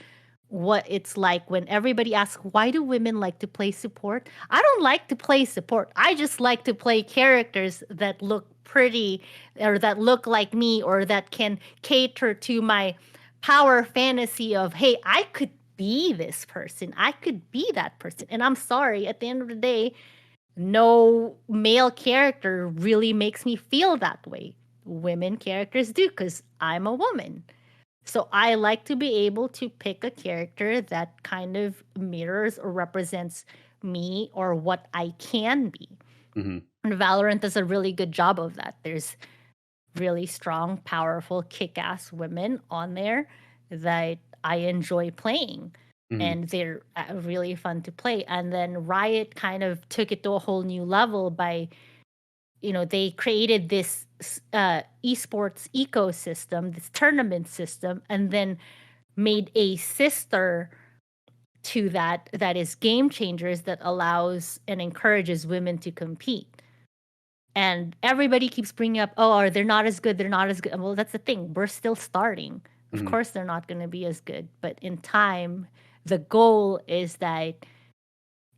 what it's like when everybody asks, why do women like to play support? I don't like to play support. I just like to play characters that look pretty or that look like me or that can cater to my power fantasy of, hey, I could be this person. I could be that person. And I'm sorry, at the end of the day, no male character really makes me feel that way. Women characters do because I'm a woman. So I like to be able to pick a character that kind of mirrors or represents me or what I can be. Mhm. And Valorant does a really good job of that. There's really strong, powerful, kick ass women on there that I enjoy playing. Mhm. And they're really fun to play. And then Riot kind of took it to a whole new level by they created this esports ecosystem, this tournament system, and then made a sister to that is Game Changers that allows and encourages women to compete. And everybody keeps bringing up, oh, they're not as good. They're not as good. Well, that's the thing. We're still starting. Of Mhm. course, they're not going to be as good. But in time, the goal is that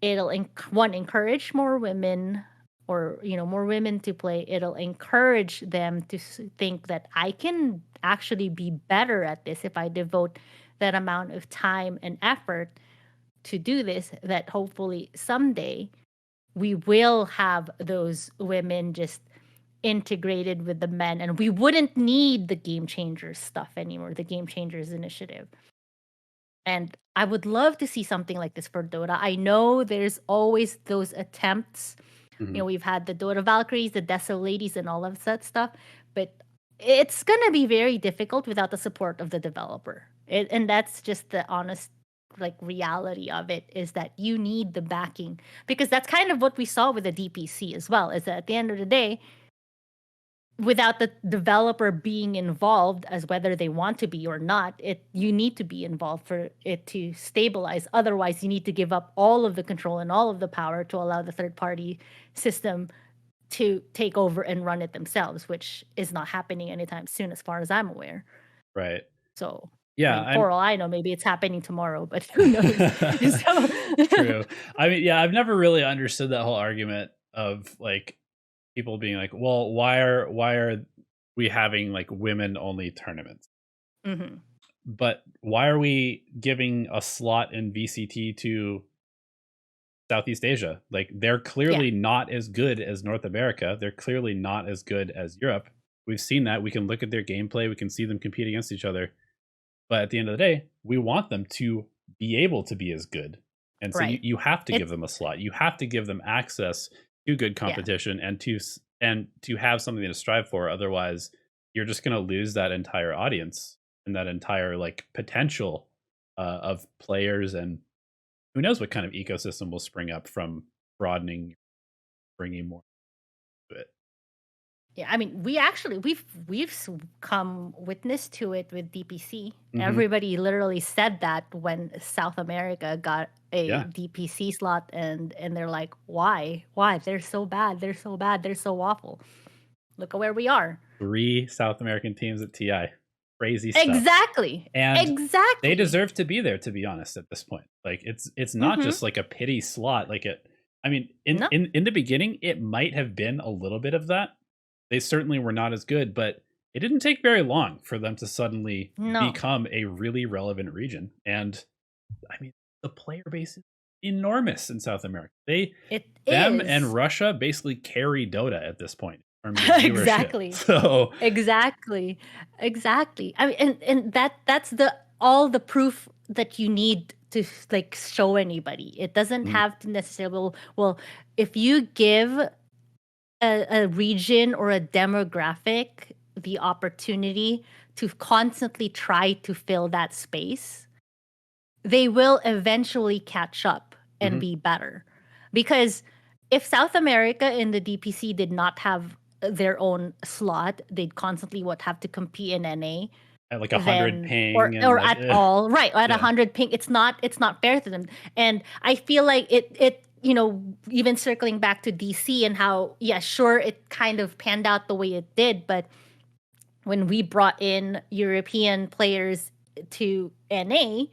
it'll encourage more women or more women to play. It'll encourage them to think that I can actually be better at this if I devote that amount of time and effort to do this, that hopefully someday we will have those women just integrated with the men and we wouldn't need the Game Changers stuff anymore, the Game Changers initiative. And I would love to see something like this for Dota. I know there's always those attempts. Mhm. We've had the Dota Valkyries, the Deso Ladies, and all of that stuff, but it's gonna be very difficult without the support of the developer. And that's just the honest like reality of it, is that you need the backing, because that's kind of what we saw with the DPC as well, is that at the end of the day, without the developer being involved, as whether they want to be or not, you need to be involved for it to stabilize. Otherwise, you need to give up all of the control and all of the power to allow the third party system to take over and run it themselves, which is not happening anytime soon as far as I'm aware. Right. So I Yeah, mean, for all I know, maybe it's happening tomorrow, but who knows? So True. I mean, yeah, I've never really understood that whole argument of like people being like, "Well, why are we having like women only tournaments?" Mhm. But why are we giving a slot in VCT to Southeast Asia? Like they're Yeah. clearly not as good as North America. They're clearly not as good as Europe. We've seen that. We can look at their gameplay. We can see them compete against each other. But at the end of the day, we want them to be able to be as good. And so Right. you have to give It's them a slot. You have to give them access to good yeah. competition and to have something to strive for. Otherwise, you're just going to lose that entire audience and that entire like potential of players, and who knows what kind of ecosystem will spring up from broadening, bringing more to it. Yeah, I mean, we've come witness to it with DPC. Hmm. Everybody literally said that when South America got a Yeah, DPC slot, and they're like, "Why? Why? They're so bad. They're so bad. They're so awful. Look at where we are." 3 South American teams at TI, crazy stuff. Exactly. And they Exactly. deserve to be there, to be honest, at this point. Like, it's not Mhm. just like a pity slot, like it I mean, No. in the beginning, it might have been a little bit of that. They certainly were not as good, but it didn't take very long for them to suddenly No. become a really relevant region, and, I mean, the player base is enormous in South America. It Them and is. Russia basically carry Dota at this point in terms of viewership. Exactly. So, Exactly. Exactly. I mean, and that's the all the proof that you need to like show anybody. It doesn't mhm, have to necessarily well, if you give a region or a demographic the opportunity to constantly try to fill that space, they will eventually catch up and mhm, be better. Because if South America in the DPC did not have their own slot, they'd constantly what have to compete in NA, at like 100 then ping and or like, at all right at yeah. 100 ping, it's not fair to them. And I feel like it even circling back to DC and how, yeah, sure, it kind of panned out the way it did, but when we brought in European players to NA,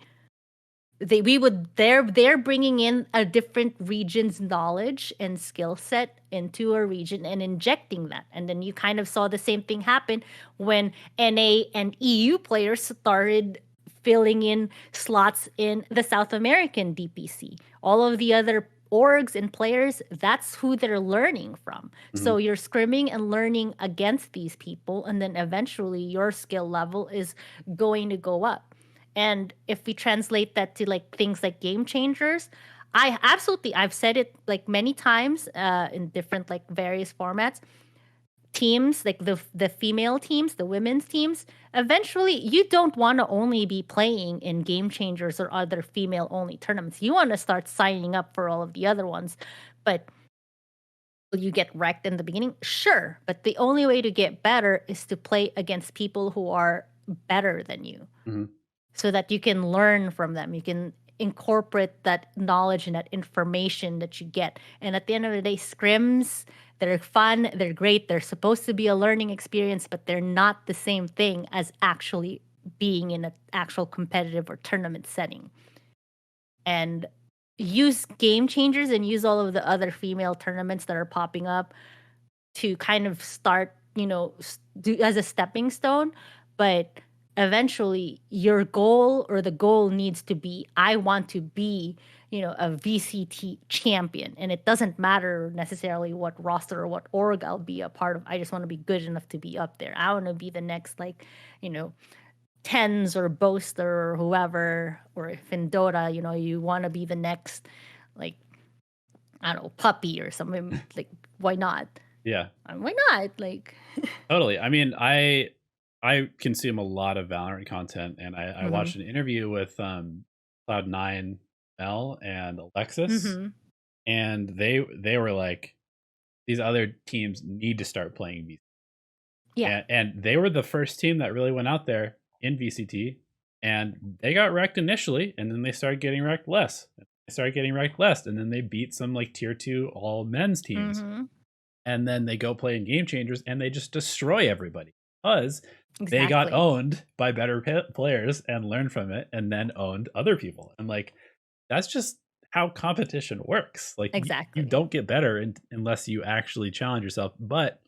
they're bringing in a different region's knowledge and skill set into a region and injecting that, and then you kind of saw the same thing happen when NA and EU players started filling in slots in the South American DPC. All of the other orgs and players, that's who they're learning from. Mhm, So you're scrimming and learning against these people, and then eventually your skill level is going to go up. And if we translate that to like things like game changers, I've said it like many times in different like various formats. Teams like the female teams, the women's teams, eventually you don't want to only be playing in game changers or other female only tournaments. You want to start signing up for all of the other ones. But will you get wrecked in the beginning? Sure. But the only way to get better is to play against people who are better than you, mhm, so that you can learn from them. You can incorporate that knowledge and that information that you get. And at the end of the day, scrims, they're fun, they're great, they're supposed to be a learning experience, but they're not the same thing as actually being in an actual competitive or tournament setting. And use game changers and use all of the other female tournaments that are popping up to kind of start, do as a stepping stone. But eventually, your goal or the goal needs to be, I want to be, a VCT champion. And it doesn't matter necessarily what roster or what org I'll be a part of. I just want to be good enough to be up there. I want to be the next, like, you know, Tens or Boaster or whoever. Or if in Dota, you want to be the next, like, I don't know, puppy or something. Like, why not? yeah, Why not? Like, totally. I mean, I consume a lot of Valorant content, and I mhm, watched an interview with, Cloud9, Mel, and Alexis, mhm. and they were like, "These other teams need to start playing VCT." Yeah. And they were the first team that really went out there in VCT, and they got wrecked initially, and then they started getting wrecked less. They started getting wrecked less, and then they beat some like tier 2 all men's teams. Mhm. And then they go play in game changers and they just destroy everybody because they got Exactly. owned by better players and learned from it, and then owned other people. And like, that's just how competition works. Like, you Exactly. don't get better unless you actually challenge yourself. But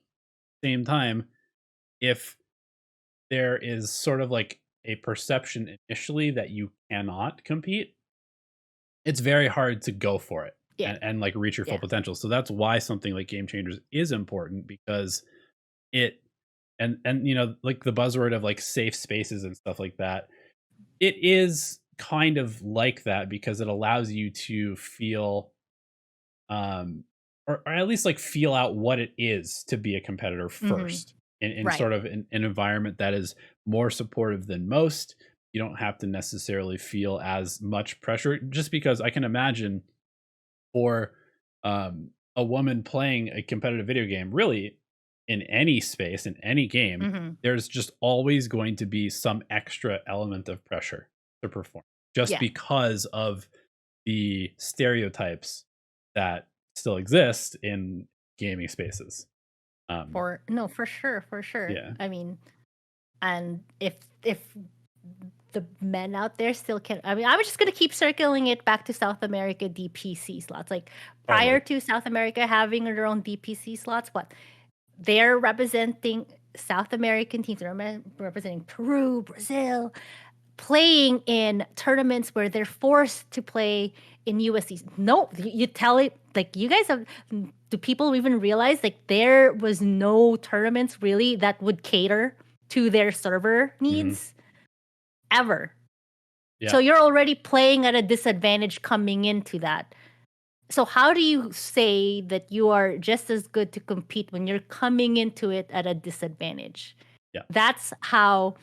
same time, if there is sort of like a perception initially that you cannot compete, it's very hard to go for it Yeah. and like reach your full Yeah. potential. So that's why something like game changers is important, because it and like the buzzword of like safe spaces and stuff like that, it is kind of like that because it allows you to feel um or at least like feel out what it is to be a competitor Hmm. first in Right. sort of an environment that is more supportive than most. You don't have to necessarily feel as much pressure, just because I can imagine for a woman playing a competitive video game, really in any space, in any game, Hmm. there's just always going to be some extra element of pressure to perform, just Yeah. because of the stereotypes that still exist in gaming spaces. Um, For no, for sure, for sure. yeah, I mean, and if the men out there still can, I mean, I was just gonna keep circling it back to South America DPC slots. Like prior totally. to South America having their own DPC slots, what they're representing South American teams, they're representing Peru, Brazil, playing in tournaments where they're forced to play in USCs. No, you tell it like you guys have. Do people even realize like there was no tournaments really that would cater to their server Hmm. needs ever? So Yeah. you're already playing at a disadvantage coming into that. So how do you say that you are just as good to compete when you're coming into it at a disadvantage? Yeah. That's how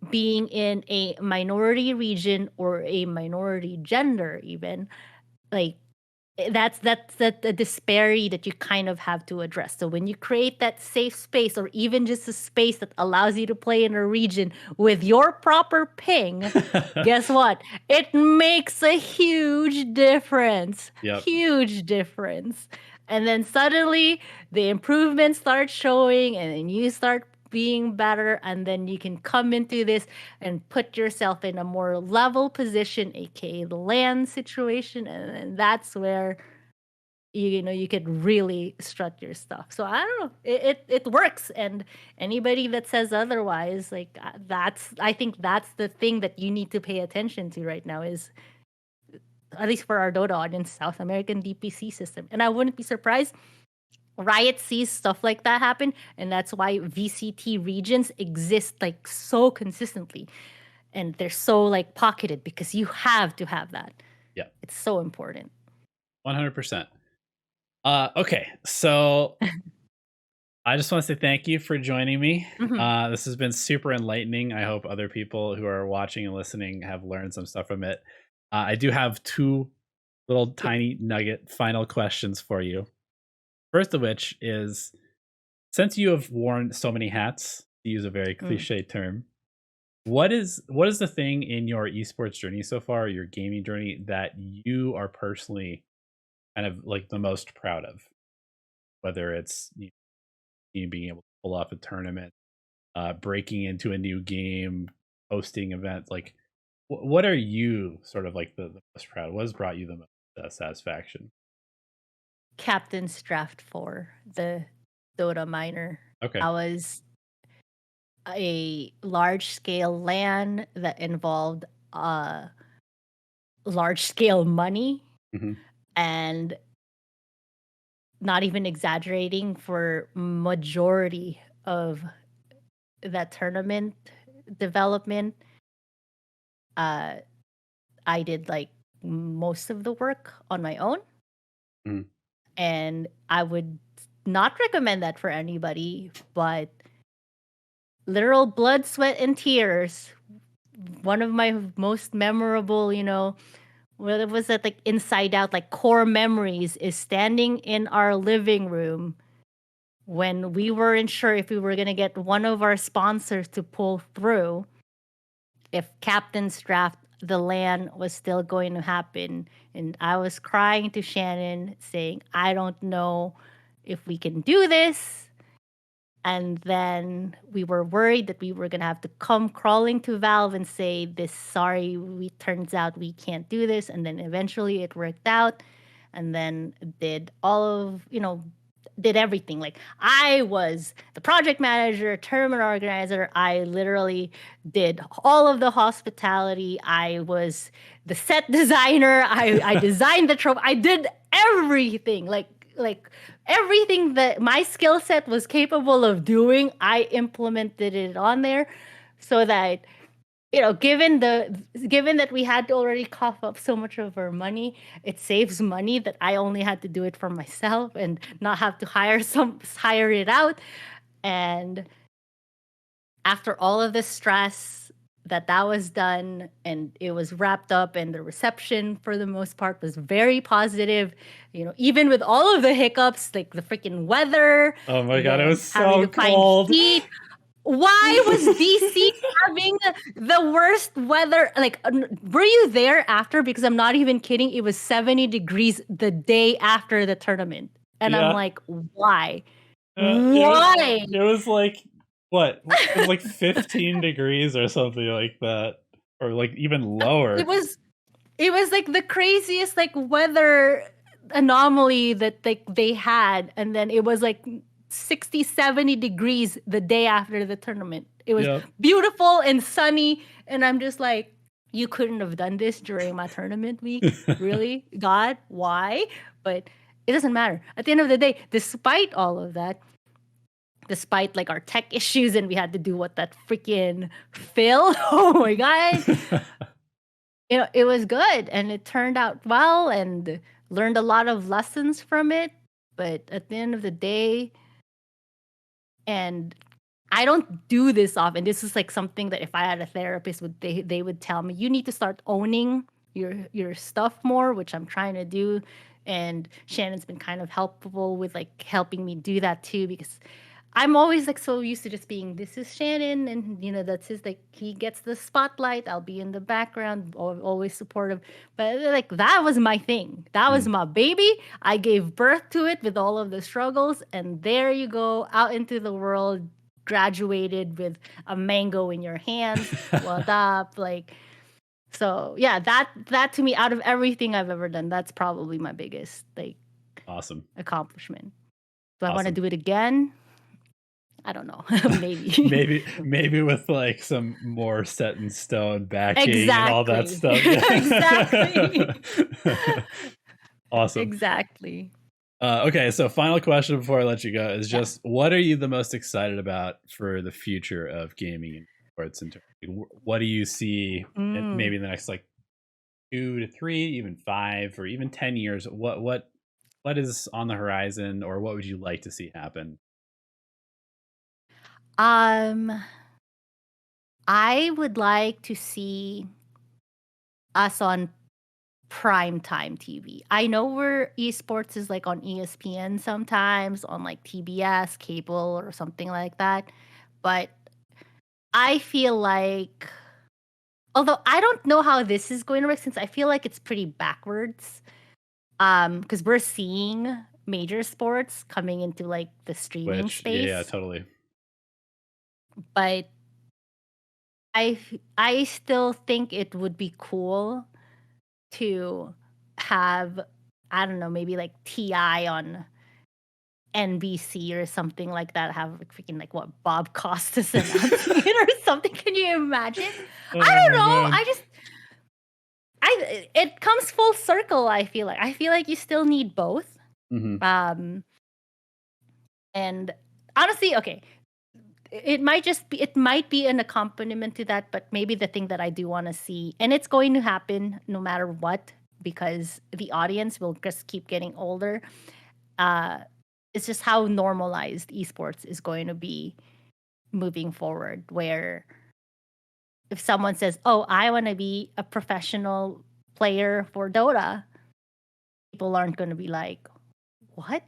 being in a minority region or a minority gender even, like that's the disparity that you kind of have to address. So when you create that safe space or even just a space that allows you to play in a region with your proper ping, guess what? It makes a huge difference. Yep. Huge difference. And then suddenly the improvements start showing and then you start being better and then you can come into this and put yourself in a more level position, aka the land situation, and then that's where you could really strut your stuff. So I don't know, it works, and anybody that says otherwise, like that's I think that's the thing that you need to pay attention to right now is at least for our Dota audience, South American DPC system, and I wouldn't be surprised. Riot sees stuff like that happen, and that's why VCT regions exist like so consistently, and they're so like pocketed because you have to have that. Yeah. It's so important. 100%. Okay, so I just want to say thank you for joining me. Mhm. This has been super enlightening. I hope other people who are watching and listening have learned some stuff from it. I do have two little Yes. tiny nugget final questions for you. First of which is, since you have worn so many hats, to use a very Mm. cliche term, what is the thing in your esports journey so far, your gaming journey, that you are personally kind of like the most proud of? Whether it's you being able to pull off a tournament, breaking into a new game, hosting events, like what are you sort of like the most proud of? What has brought you the most satisfaction? Captain's Draft 4, the Dota minor. Okay. I was a large scale LAN that involved large scale money, Hmm. and not even exaggerating, for majority of that tournament development, uh I did like most of the work on my own, Hmm. and I would not recommend that for anybody, but literal blood, sweat, and tears. One of my most memorable, well, it was that like inside out, like core memories is standing in our living room when we weren't sure if we were gonna get one of our sponsors to pull through, if Captain's Draft, the LAN was still going to happen. And I was crying to Shannon saying, I don't know if we can do this. And then we were worried that we were going to have to come crawling to Valve and say, this, sorry, we turns out we can't do this. And then eventually it worked out. And then did all of, did everything. Like I was the project manager, tournament organizer. I literally did all of the hospitality. I was the set designer. I designed the trope. I did everything. Like everything that my skill set was capable of doing, I implemented it on there so that given that we had to already cough up so much of our money, it saves money that I only had to do it for myself and not have to hire it out. And after all of this stress, that was done and it was wrapped up, and the reception for the most part was very positive. Even with all of the hiccups, like the freaking weather, Oh my god, it the was having so to find cold. heat. Why was DC having the worst weather? Like, were you there after? Because I'm not even kidding. It was 70 degrees the day after the tournament. And I'm Yeah. like, why? It, Why? it was like, what? It was like 15 degrees or something like that. Or like even lower. It was like the craziest like weather anomaly that like they had, and then it was like 60, 70 degrees the day after the tournament. It was Yep. beautiful and sunny, and I'm just like, you couldn't have done this during my tournament week? Really? God, why? But it doesn't matter. At the end of the day, despite all of that, despite like our tech issues, and we had to do what that freaking Phil, oh my god, it was good and it turned out well, and learned a lot of lessons from it. But at the end of the day, and I don't do this often. This is like something that if I had a therapist, they would tell me, you need to start owning your stuff more, which I'm trying to do. And Shannon's been kind of helpful with like helping me do that too, because I'm always like so used to just being, this is Shannon, and that's his, like, he gets the spotlight. I'll be in the background, always supportive. But like that was my thing. That was my baby. I gave birth to it with all of the struggles, and there you go out into the world, graduated with a mango in your hands. What up? Like, so yeah, that to me, out of everything I've ever done, that's probably my biggest like Awesome. accomplishment. Do I want to Awesome. do it again? I don't know. Maybe. maybe with like some more set in stone backing and all that Exactly. stuff. Exactly. Awesome. Exactly. Okay, so final question before I let you go is Yeah. just, what are you the most excited about for the future of gaming and sports? What do you see maybe in the next like 2 to 3, even 5, or even 10 years? What is on the horizon, or what would you like to see happen? Um, I would like to see us on primetime TV. I know where esports is like on ESPN sometimes, on like TBS, cable, or something like that. But I feel like, although I don't know how this is going to work, since I feel like it's pretty backwards. Because we're seeing major sports coming into like the streaming Which, yeah, space, totally. but I still think it would be cool to have, I don't know, maybe like TI on NBC or something like that. Have like freaking like what, Bob Costas announcing it or something. Can you imagine? I Oh don't my know. god. It comes full circle. I feel like you still need both. Hmm. Um, and honestly, okay, it might be an accompaniment to that, but maybe the thing that I do want to see, and it's going to happen no matter what, because the audience will just keep getting older. Uh, it's just how normalized esports is going to be moving forward. Where if someone says, "Oh, I want to be a professional player for Dota," people aren't going to be like, "What?"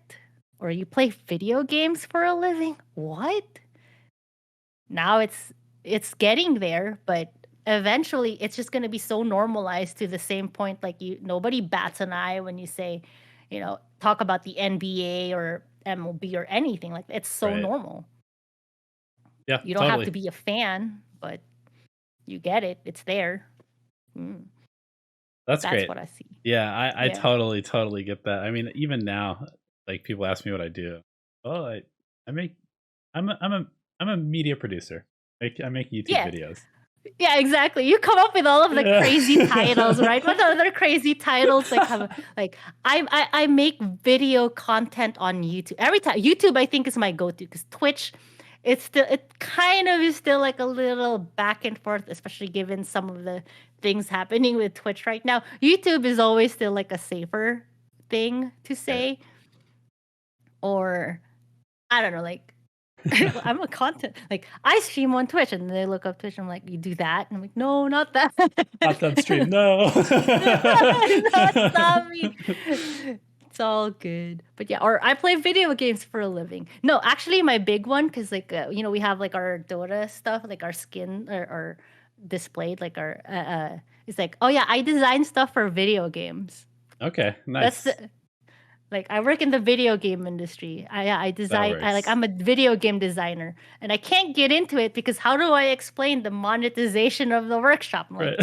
Or you play video games for a living? What? Now it's getting there, but eventually it's just going to be so normalized to the same point, like, nobody bats an eye when you say, talk about the NBA or MLB or anything. Like, it's so Right. normal. Yeah, You don't have totally. to be a fan, but you get it. It's there. Mm, That's that's great. what I see. Yeah, I Yeah. totally get that. I mean, even now, like people ask me what I do. Oh, I make I'm a media producer. I make YouTube Yeah. videos. Yeah, exactly. You come up with all of the Yeah. crazy titles, right? What other crazy titles like have like I make video content on YouTube. Every time YouTube I think is my go-to because Twitch it kind of is still like a little back and forth, especially given some of the things happening with Twitch right now. YouTube is always still like a safer thing to Okay. say, or I don't know, like I'm a content like I stream on Twitch and they look up Twitch. I'm like, you do that? And I'm like, no, not that. Not that stream. No. No, it's not me. It's all good. But yeah, or I play video games for a living. No, actually, my big one, because like we have like our Dota stuff, like our skin or displayed, like our it's like, oh yeah, I design stuff for video games. Okay, That's nice. the like I work in the video game industry. I That design. works. I'm a video game designer, and I can't get into it because how do I explain the monetization of the workshop? I'm like,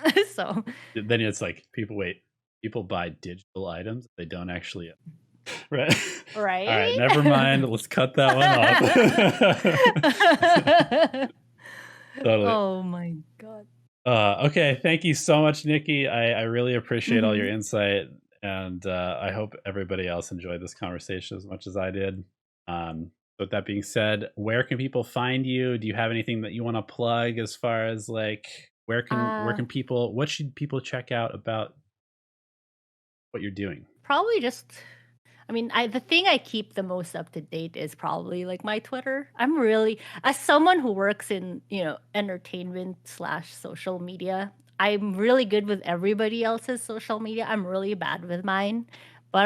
Right. so Then it's like people buy digital items. They don't actually. Right. All right. right. Never mind. Let's cut that one off. Totally. Oh my god. Okay. Thank you so much, Nikki. I really appreciate all your Mhm. insight. And I hope everybody else enjoyed this conversation as much as I did. With that being said, where can people find you? Do you have anything that you want to plug as far as like where Uh, can people what should people check out about what you're doing? Probably just. I mean, the thing I keep the most up to date is probably like my Twitter. I'm really, as someone who works in entertainment slash social media, I'm really good with everybody else's social media. I'm really bad with mine, but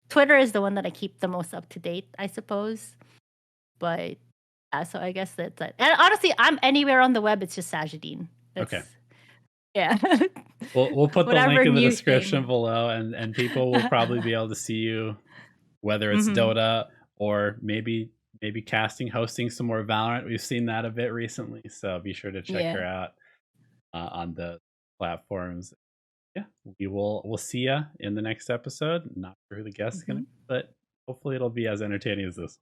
Twitter is the one that I keep the most up to date, I suppose. But yeah, so I guess that's it. And honestly, I'm anywhere on the web. It's just Sajedene. Okay. That's yeah. We'll put the link Whatever in the new description thing. below, and people will probably be able to see you, whether it's Hmm. Dota or maybe casting, hosting some more Valorant. We've seen that a bit recently, so be sure to check Yeah. her out on the platforms. Yeah, we'll see you in the next episode. Not sure who the guest is gonna Hmm. be, but hopefully it'll be as entertaining as this.